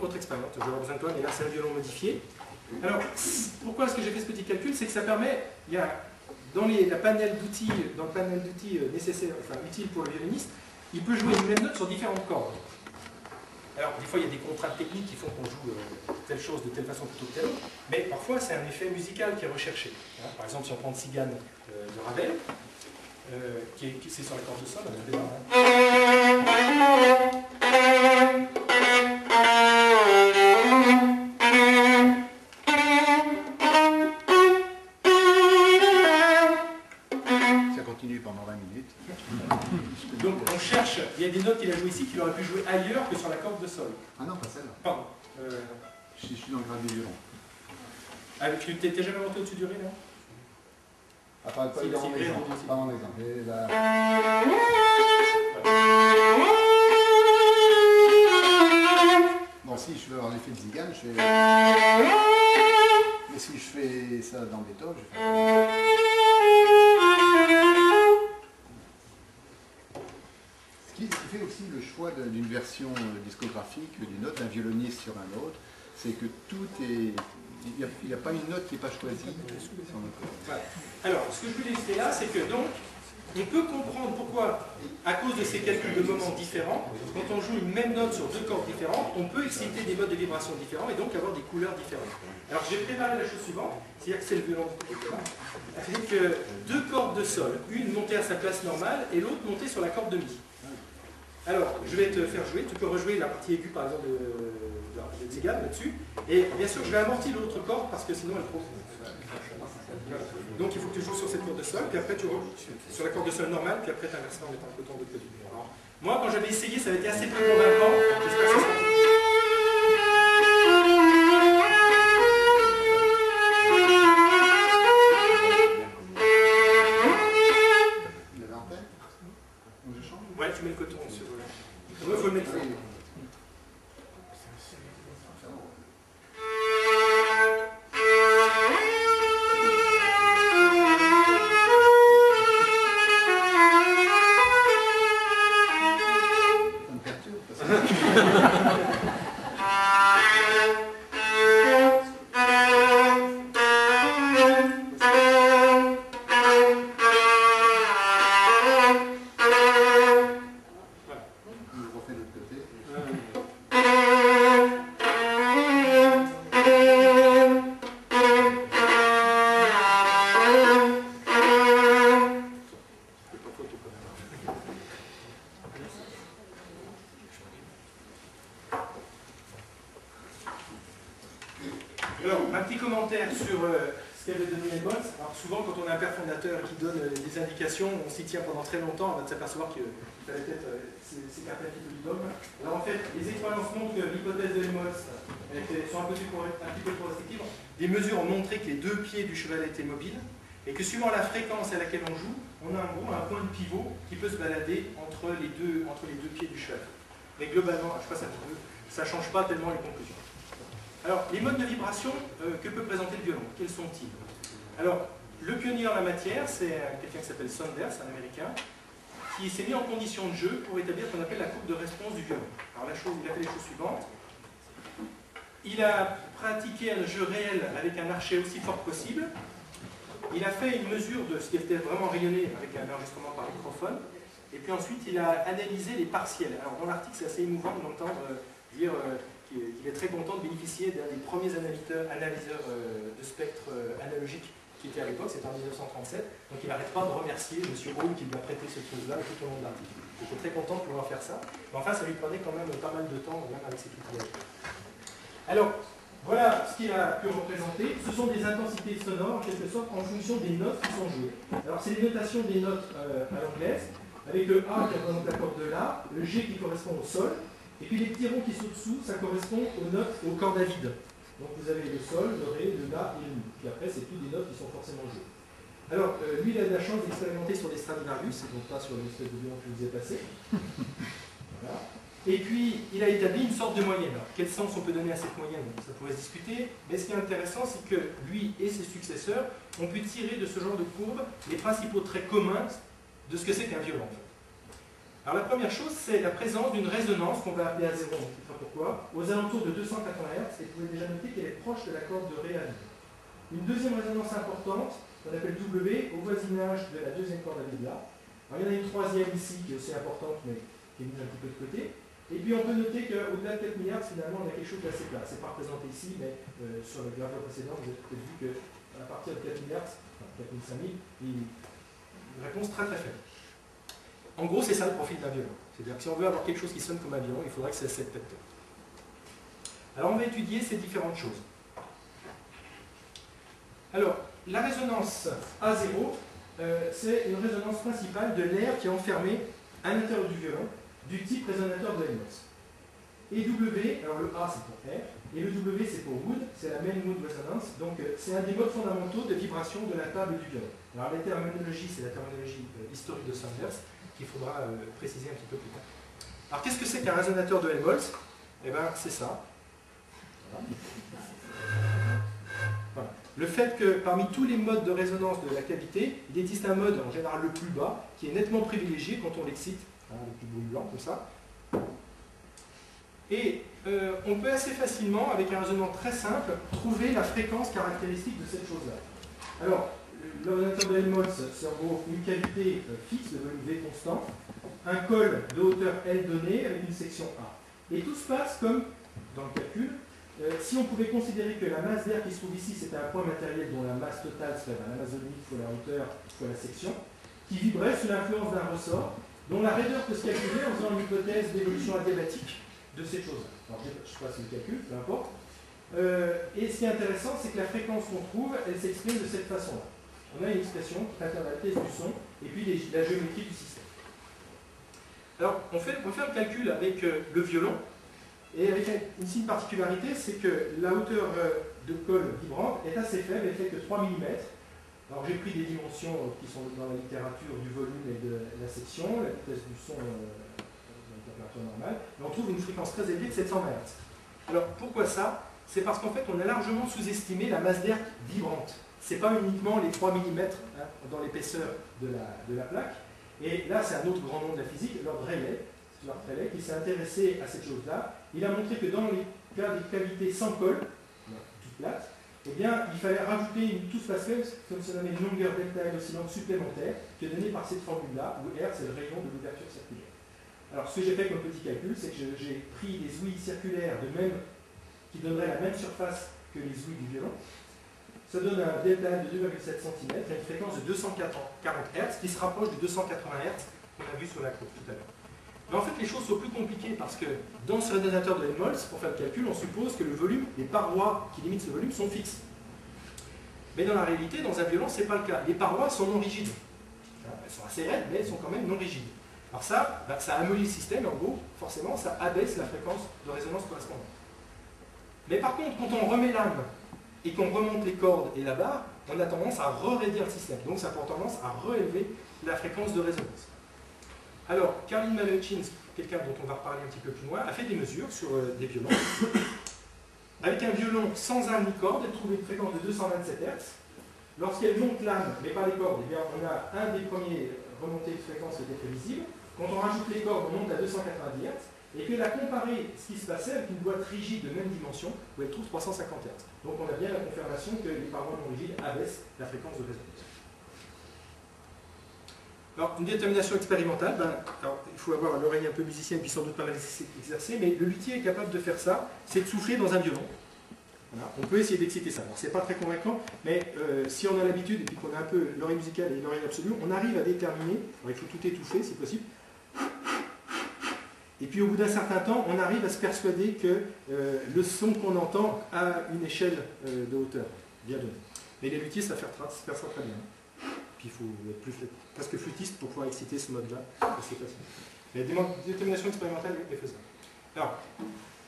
autre expérience, je vais avoir besoin de toi, mais là c'est un violon modifié. Alors, pourquoi est-ce que j'ai fait ce petit calcul? C'est que ça permet, il y a dans le panel d'outils nécessaires, enfin utiles pour le violoniste, il peut jouer une même note sur différentes cordes. Alors, des fois, il y a des contraintes techniques qui font qu'on joue telle chose de telle façon plutôt que telle autre, mais parfois, c'est un effet musical qui est recherché. Hein, par exemple, si on prend Cigane de Ravel, c'est sur la corde de sol, donc on cherche, il y a des notes qu'il a jouées ici qu'il aurait pu jouer ailleurs que sur la corde de sol. Ah non, pas celle-là. Pardon. Je suis dans le grave du violon. Ah, tu t'es jamais monté au-dessus du ré là? Ah, pas dans l'exemple. Pas dans l'exemple. Bon, si je veux avoir l'effet de Zigane, je fais... Mais si je fais ça dans Beethoven, je fais... Ce qui fait aussi le choix d'une version discographique d'une note, d'un violoniste sur un autre, c'est que tout est... Il n'y a pas une note qui n'est pas choisie. Voilà. Alors, ce que je voulais expliquer là, c'est que donc, on peut comprendre pourquoi, à cause de ces calculs de moments différents, quand on joue une même note sur deux cordes différentes, on peut exciter des modes de vibration différents et donc avoir des couleurs différentes. Alors, j'ai préparé la chose suivante, c'est-à-dire que c'est le violon de côté là, c'est que deux cordes de sol, une montée à sa place normale et l'autre montée sur la corde de mi. Alors, je vais te faire jouer, tu peux rejouer la partie aiguë par exemple de Zigane là-dessus, et bien sûr je vais amortir l'autre corde parce que sinon elle trouve. Donc il faut que tu joues sur cette corde de sol, puis après tu rejoues sur la corde de sol normale, puis après tu inverses en mettant le ton de côté. Alors, moi quand j'avais essayé, ça avait été assez peu convaincant, j'espère que ça sera... ce qu'avait donné Helmholtz. Alors souvent, quand on a un père fondateur qui donne des indications, on s'y tient pendant très longtemps avant de s'apercevoir qu'il fallait peut-être s'écarter un petit peu du dogme. Alors en fait, les expériences montrent que l'hypothèse de Helmholtz sont un petit peu trop restrictives. Des mesures ont montré que les deux pieds du cheval étaient mobiles et que suivant la fréquence à laquelle on joue, on a en gros un point de pivot qui peut se balader entre les deux pieds du cheval. Mais globalement, je crois que ça ne change pas tellement les conclusions. Alors, les modes de vibration que peut présenter le violon, quels sont-ils? Alors, le pionnier en la matière, c'est quelqu'un qui s'appelle Saunders, un Américain, qui s'est mis en condition de jeu pour établir ce qu'on appelle la courbe de réponse du violon. Alors, il a fait les choses suivantes. Il a pratiqué un jeu réel avec un archet aussi fort que possible. Il a fait une mesure de ce qui était vraiment rayonné avec un enregistrement par microphone. Et puis ensuite, il a analysé les partiels. Alors, dans l'article, c'est assez émouvant de l'entendre dire qu'il est très content de bénéficier d'un des premiers analyseurs de spectre analogique qui était à l'époque, c'était en 1937. Donc, il n'arrête pas de remercier M. Hall qui lui a prêté ce truc-là tout au long de l'article. Il était très content de pouvoir faire ça. Mais enfin, ça lui prenait quand même pas mal de temps, même avec ses critères. Alors, voilà ce qu'il a pu représenter. Ce sont des intensités sonores, en quelque sorte, en fonction des notes qui sont jouées. Alors, c'est les notations des notes à l'anglaise, avec le A qui représente la corde de La, le G qui correspond au Sol, et puis les petits ronds qui sont dessous, ça correspond aux notes, aux cordes à vide. Donc vous avez le Sol, le Ré, le La et le Mi. Puis après, c'est toutes des notes qui sont forcément jouées. Alors, lui, il a eu la chance d'expérimenter sur les Stradivarius, et donc pas sur l'espèce de violon qui vous est passé. Voilà. Et puis, il a établi une sorte de moyenne. Alors, quel sens on peut donner à cette moyenne? Ça pourrait se discuter, mais ce qui est intéressant, c'est que lui et ses successeurs ont pu tirer de ce genre de courbe les principaux traits communs de ce que c'est qu'un violon. Alors, la première chose, c'est la présence d'une résonance qu'on va appeler à zéro, on ne sait pas pourquoi, aux alentours de 280 Hz, et vous pouvez déjà noter qu'elle est proche de la corde de Ré à vide. Une deuxième résonance importante, qu'on appelle W, au voisinage de la deuxième corde à vide là. Alors, il y en a une troisième ici, qui est aussi importante, mais qui est mise un petit peu de côté. Et puis on peut noter qu'au-delà de 4 milliards, finalement, on a quelque chose d'assez plat. Ce n'est pas représenté ici, mais sur le gravure précédent, vous avez peut-être vu qu'à partir de 4 milliards, enfin 4000, 5000, une réponse très très faible. En gros, c'est ça le profil d'un violon. C'est-à-dire que si on veut avoir quelque chose qui sonne comme un violon, il faudrait que ça ait cette tête. Alors on va étudier ces différentes choses. Alors, la résonance A0, c'est une résonance principale de l'air qui est enfermé à l'intérieur du violon, du type résonateur de Helmholtz. Et W, alors le A c'est pour air, et le W c'est pour wood, c'est la main wood resonance, donc c'est un des modes fondamentaux de vibration de la table du violon. Alors la terminologie, c'est la terminologie historique de Saunders, qu'il faudra préciser un petit peu plus tard. Alors qu'est-ce que c'est qu'un résonateur de Helmholtz? Eh bien c'est ça. Voilà. Voilà. Le fait que parmi tous les modes de résonance de la cavité, il existe un mode en général le plus bas, qui est nettement privilégié quand on l'excite. Le petit bruit blanc comme ça. Et on peut assez facilement, avec un raisonnement très simple, trouver la fréquence caractéristique de cette chose-là. Alors, le résonateur de Helmholtz, c'est en gros une cavité fixe de volume V constant, un col de hauteur L donné avec une section A. Et tout se passe comme dans le calcul. Si on pouvait considérer que la masse d'air qui se trouve ici, c'était un point matériel dont la masse totale serait la masse volumique fois la hauteur fois la section, qui vibrait sous l'influence d'un ressort, dont la raideur peut se calculer en faisant une hypothèse d'évolution adiabatique de ces choses. Alors, je passe le calcul, peu importe. Et ce qui est intéressant, c'est que la fréquence qu'on trouve, elle s'exprime de cette façon-là. On a une expression qui est la vitesse du son, et puis la géométrie du système. Alors, on fait le calcul avec le violon, et avec ici une particularité, c'est que la hauteur de col vibrante est assez faible, elle fait que 3 mm. Alors j'ai pris des dimensions qui sont dans la littérature du volume et de la section, la vitesse du son à la température normale, et on trouve une fréquence très élevée de 700 Hz. Alors pourquoi ça? C'est parce qu'en fait on a largement sous-estimé la masse d'air vibrante. Ce n'est pas uniquement les 3 mm dans l'épaisseur de la plaque. Et là c'est un autre grand nom de la physique, Lord Rayleigh, qui s'est intéressé à cette chose-là. Il a montré que dans les cas des cavités sans col, toutes plates, eh bien, il fallait rajouter une touche pascale, comme ça nommait une longueur delta L oscillante supplémentaire, qui est donnée par cette formule-là, où R c'est le rayon de l'ouverture circulaire. Alors ce que j'ai fait comme petit calcul, c'est que j'ai pris des ouïes circulaires qui donneraient la même surface que les ouïes du violon. Ça donne un delta L de 2,7 cm et une fréquence de 240 Hz, qui se rapproche de 280 Hz qu'on a vu sur la courbe tout à l'heure. Mais en fait, les choses sont plus compliquées parce que dans ce résonateur de Helmholtz, pour faire le calcul, on suppose que le volume, les parois qui limitent ce volume sont fixes. Mais dans la réalité, dans un violon, ce n'est pas le cas. Les parois sont non rigides. Elles sont assez raides, mais elles sont quand même non rigides. Alors ça, ça amollit le système, et en gros, forcément, ça abaisse la fréquence de résonance correspondante. Mais par contre, quand on remet l'âme et qu'on remonte les cordes et la barre, on a tendance à re-raidir le système. Donc ça a tendance à réélever la fréquence de résonance. Alors, Caroline Malevchins, quelqu'un dont on va reparler un petit peu plus loin, a fait des mesures sur des violons. Avec un violon sans âme ni corde, elle trouve une fréquence de 227 Hz. Lorsqu'elle monte l'âme, mais pas les cordes, eh bien, on a un des premiers remontées de fréquence qui était prévisible. Quand on rajoute les cordes, on monte à 290 Hz. Et puis elle a comparé ce qui se passait avec une boîte rigide de même dimension, où elle trouve 350 Hz. Donc on a bien la confirmation que les parois non rigides abaissent la fréquence de résonance. Alors, une détermination expérimentale, alors, il faut avoir l'oreille un peu musicienne, puis sans doute pas mal exercée, mais le luthier est capable de faire ça, c'est de souffler dans un violon. Voilà. On peut essayer d'exciter ça. Alors, c'est pas très convaincant, mais si on a l'habitude, et puis qu'on a un peu l'oreille musicale et l'oreille absolue, on arrive à déterminer, alors il faut tout étouffer si possible, et puis au bout d'un certain temps, on arrive à se persuader que le son qu'on entend a une échelle de hauteur bien donnée. Mais les luthiers savent faire ça très bien. Puis il faut être presque flûtiste pour pouvoir exciter ce mode-là. C'est facile. Mais la détermination expérimentale est faisable. Alors,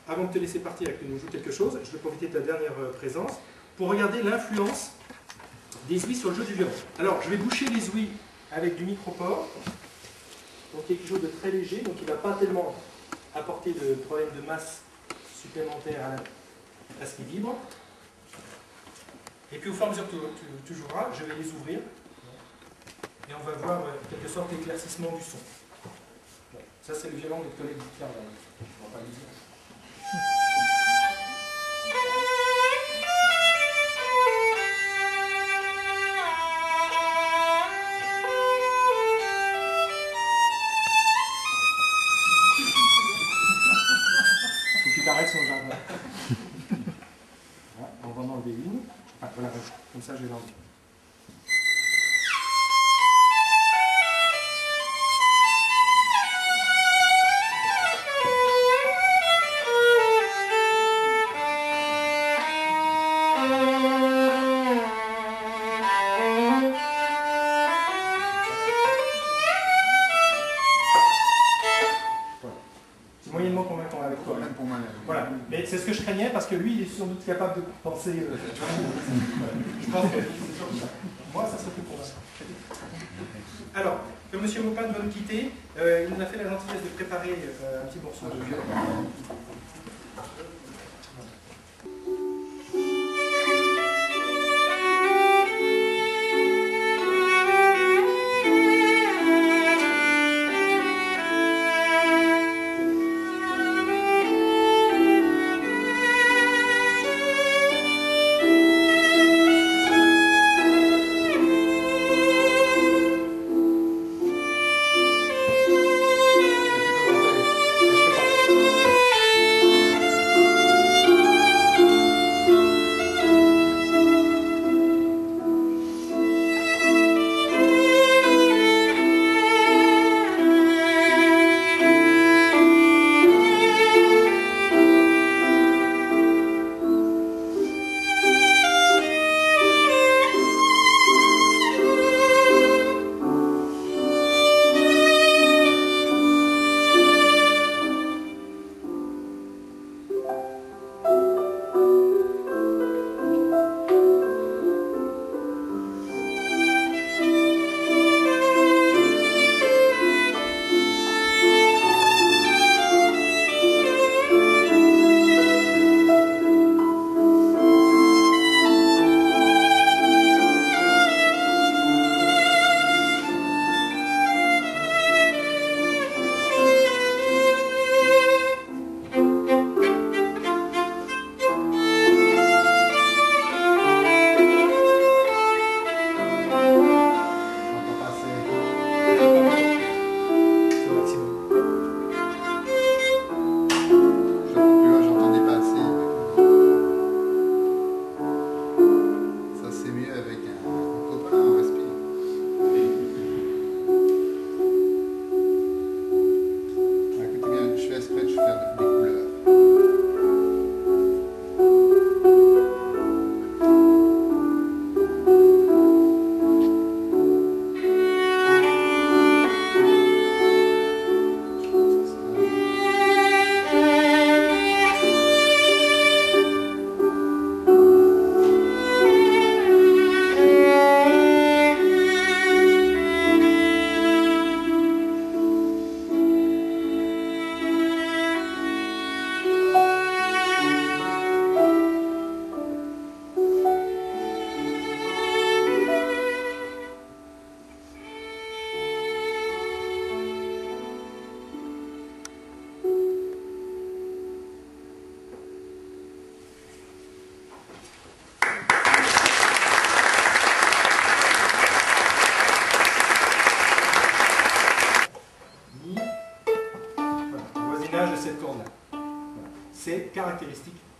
avant de te laisser partir et que tu nous joues quelque chose, je vais profiter de ta dernière présence pour regarder l'influence des ouïes sur le jeu du violon. Alors, je vais boucher les ouïes avec du micropore, donc quelque chose de très léger, donc il ne va pas tellement apporter de problème de masse supplémentaire à ce qui vibre. Et puis au fur et à mesure que tu joueras, je vais les ouvrir et on va voir en quelque sorte l'éclaircissement du son. Bon, ça c'est le violon de notre collègue Pierre. On va pas le dire. Faut que tu t'arrêtes sur le jardin. Voilà, on va en enlever une. Ah, voilà, comme ça je vais l'enlever. C'est ce que je craignais parce que lui, il est sans doute capable de penser. Je pense que c'est sûr que ça. Moi, ça serait plus convaincant. Alors, comme M. Maupin va nous quitter, il nous a fait la gentillesse de préparer un petit morceau de violon.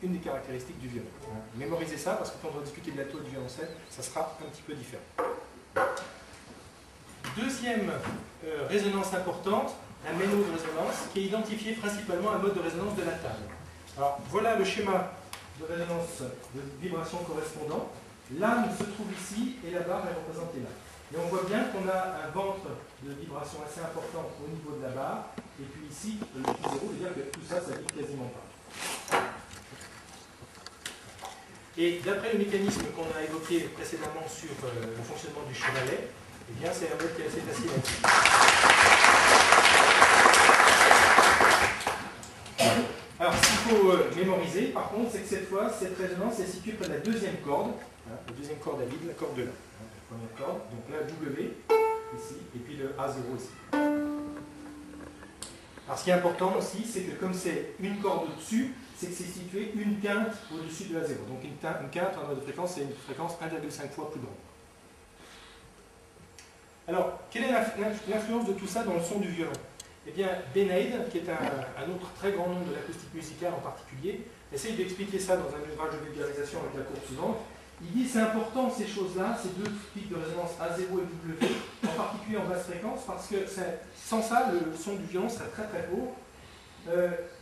une des caractéristiques du violon. Mémorisez ça parce que quand on va discuter de l'alto et du violoncelle, ça sera un petit peu différent. Deuxième résonance importante, la méno de résonance, qui est identifiée principalement un mode de résonance de la table. Alors voilà le schéma de résonance de vibration correspondant. L'âme se trouve ici et la barre est représentée là. Et on voit bien qu'on a un ventre de vibration assez important au niveau de la barre, et puis ici, le petit zéro, veut dire que tout ça, ça vibre quasiment pas. Et d'après le mécanisme qu'on a évoqué précédemment sur le fonctionnement du chevalet, eh bien c'est un mode qui est assez facile à dire. Alors, ce qu'il faut mémoriser, par contre, c'est que cette fois, cette résonance est située près de la deuxième corde, la deuxième corde à vide, la corde de là. La première corde, donc là, W, ici, et puis le A0 ici. Alors, ce qui est important aussi, c'est que comme c'est une corde au-dessus, c'est que c'est situé une quinte au-dessus de A0. Donc, une quinte en ordre de fréquence, c'est une fréquence 1,5 fois plus grande. Alors, quelle est l'influence de tout ça dans le son du violon? Eh bien, Benaid, qui est un autre très grand nom de l'acoustique musicale en particulier, essaye d'expliquer ça dans un ouvrage de vulgarisation avec la courbe suivante. Il dit c'est important ces choses-là, ces deux pics de résonance A0 et W, en particulier en basse fréquence, parce que sans ça, le son du violon serait très très haut.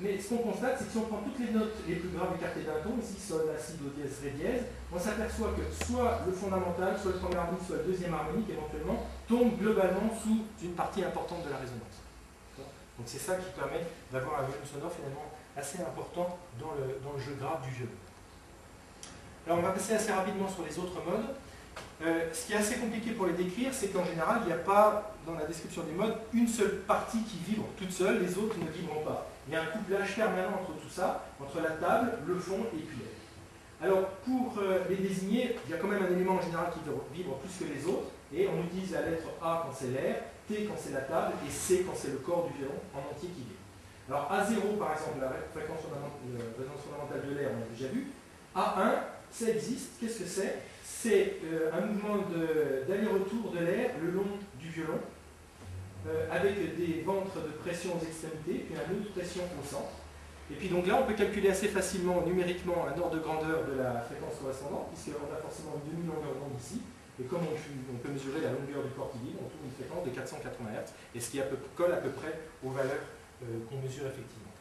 Mais ce qu'on constate, c'est que si on prend toutes les notes les plus graves écartées d'un ton, ici sol, la, si, do, dièse, ré, dièse, on s'aperçoit que soit le fondamental, soit le premier harmonique, soit le deuxième harmonique éventuellement, tombe globalement sous une partie importante de la résonance. Donc c'est ça qui permet d'avoir un volume sonore finalement assez important dans le jeu grave du violon. Alors on va passer assez rapidement sur les autres modes. Ce qui est assez compliqué pour les décrire, c'est qu'en général, il n'y a pas, dans la description des modes, une seule partie qui vibre toute seule, les autres ne vibrent pas. Il y a un couplage permanent entre tout ça, entre la table, le fond et puis l'air. Alors pour les désigner, il y a quand même un élément en général qui vibre plus que les autres, et on utilise la lettre A quand c'est l'air, T quand c'est la table, et C quand c'est le corps du violon en entier qui vibre. Alors A0 par exemple, la résonance fondamentale de l'air, on l'a déjà vu. A1, ça existe, qu'est-ce que c'est? C'est un mouvement d'aller-retour de l'air le long du violon, avec des ventres de pression aux extrémités, puis un nœud de pression au centre. Et puis donc là, on peut calculer assez facilement, numériquement, un ordre de grandeur de la fréquence correspondante, puisqu'on a forcément une demi-longueur d'onde ici. Et comme on peut mesurer la longueur du corps qui vibre, on trouve une fréquence de 480 Hz, et ce qui colle à peu près aux valeurs qu'on mesure effectivement.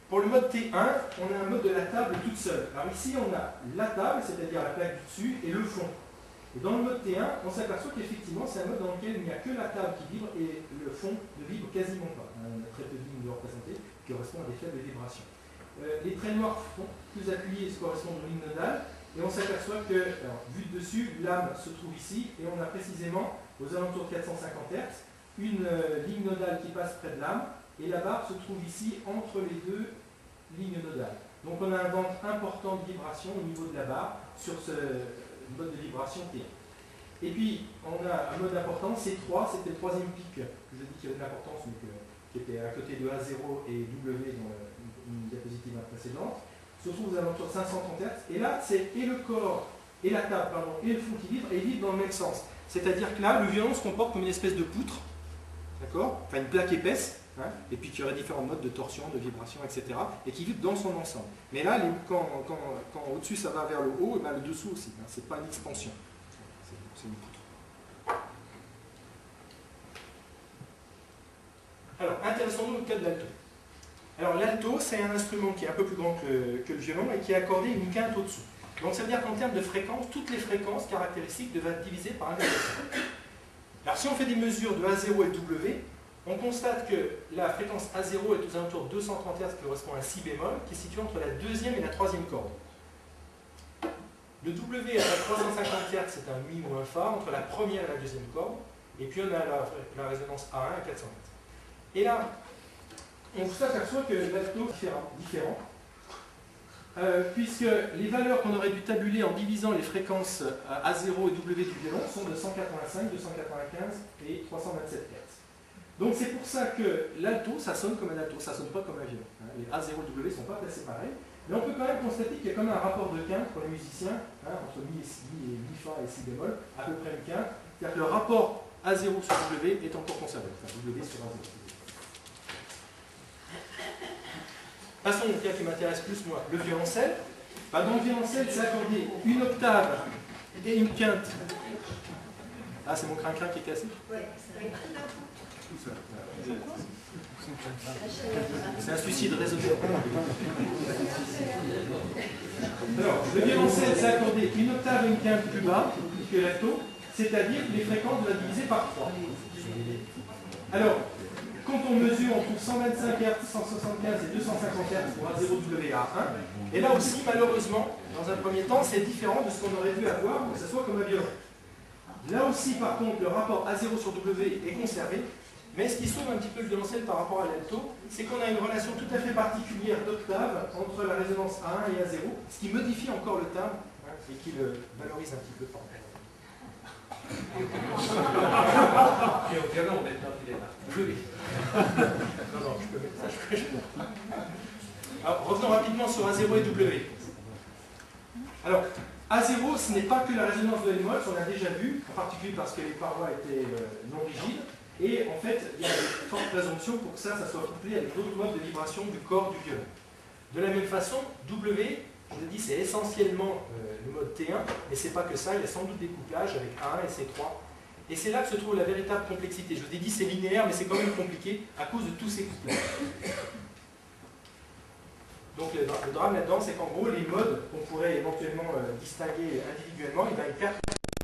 Pour le mode T1, on a un mode de la table toute seule. Alors ici, on a la table, c'est-à-dire la plaque du dessus, et le fond. Et dans le mode T1, on s'aperçoit qu'effectivement, c'est un mode dans lequel il n'y a que la table qui vibre et le fond ne vibre quasiment pas. On a très peu de lignes de représenter qui correspondent à des faibles vibrations. Les traits noirs plus appuyés correspondent aux lignes nodales, et on s'aperçoit que, alors, vu de dessus, l'âme se trouve ici, et on a précisément, aux alentours de 450 Hz, une ligne nodale qui passe près de l'âme, et la barre se trouve ici entre les deux lignes nodales. Donc on a un ventre important de vibration au niveau de la barre sur ce mode de vibration T1. Et puis on a un mode important, C3, c'était le troisième pic que je dis qu'il avait de l'importance, mais qui était à côté de A0 et W dans une diapositive précédente, se trouve aux alentours de 530 Hz. Et là, c'est et le corps, et la table, pardon, et le fond qui vibre, et ils vibrent dans le même sens. C'est-à-dire que là, le violon se comporte comme une espèce de poutre, d'accord, enfin une plaque épaisse, hein, et puis qui aurait différents modes de torsion, de vibration, etc., et qui vibre dans son ensemble. Mais là, quand au-dessus ça va vers le haut, et bien le dessous aussi, hein, c'est pas une expansion, c'est une poutre. Alors, intéressons-nous au cas de l'alto. Alors l'alto, c'est un instrument qui est un peu plus grand que le violon et qui est accordé une quinte au-dessous. Donc ça veut dire qu'en termes de fréquence, toutes les fréquences caractéristiques doivent être divisées par 1,5. Alors si on fait des mesures de A0 et W, on constate que la fréquence A0 est aux alentours de 230 Hz qui correspond à un si bémol, qui est situé entre la deuxième et la troisième corde. Le W à 350 Hz, c'est un Mi ou un Fa, entre la première et la deuxième corde, et puis on a la résonance A1 à 400 Hz. Et là, on s'aperçoit que l'alto est différent, puisque les valeurs qu'on aurait dû tabuler en divisant les fréquences A0 et W du violon sont de 185, 295 et 327 Hz. Donc c'est pour ça que l'alto, ça sonne comme un alto, ça ne sonne pas comme un violon. Les A0 et W ne sont pas placés pareil, mais on peut quand même constater qu'il y a comme un rapport de quinte pour les musiciens, hein, entre Mi et Si, et Mi, Fa et Si bémol, à peu près une quinte. C'est-à-dire que le rapport A0 sur W est encore conservé, enfin W sur A0. Passons au cas qui m'intéresse plus, moi, le violoncelle. Bah, dans le violoncelle, c'est accordé une octave et une quinte. Ah, c'est mon crin-crin qui est cassé. C'est un suicide raisonné. Alors, le violoncelle, c'est accordé une octave et une quinte plus bas que l'alto, c'est-à-dire les fréquences de la diviser par 3. Alors, quand on mesure, on trouve 125 Hz, 175 et 250 Hz pour A0WA1. Et là aussi, malheureusement, dans un premier temps, c'est différent de ce qu'on aurait pu avoir, que ce soit comme un violon. Là aussi, par contre, le rapport A0 sur W est conservé. Mais ce qui sauve un petit peu le violoncelle par rapport à l'alto, c'est qu'on a une relation tout à fait particulière d'octave entre la résonance A1 et A0, ce qui modifie encore le timbre et qui le valorise un petit peu. Et au violon, maintenant, il est là. Oui. Non, je peux mettre ça. Alors, revenons rapidement sur A0 et W. Alors, A0, ce n'est pas que la résonance de Helmholtz, on l'a déjà vu, en particulier parce que les parois étaient non rigides. Et en fait, il y a une forte présomption pour que ça soit couplé avec d'autres modes de vibration du corps du violon. De la même façon, W, je vous ai dit, c'est essentiellement le mode T1, mais ce n'est pas que ça, il y a sans doute des couplages avec A1 et C3. Et c'est là que se trouve la véritable complexité. Je vous ai dit, c'est linéaire, mais c'est quand même compliqué à cause de tous ces couplages. Donc le drame là-dedans, c'est qu'en gros, les modes qu'on pourrait éventuellement distinguer individuellement, ils perdent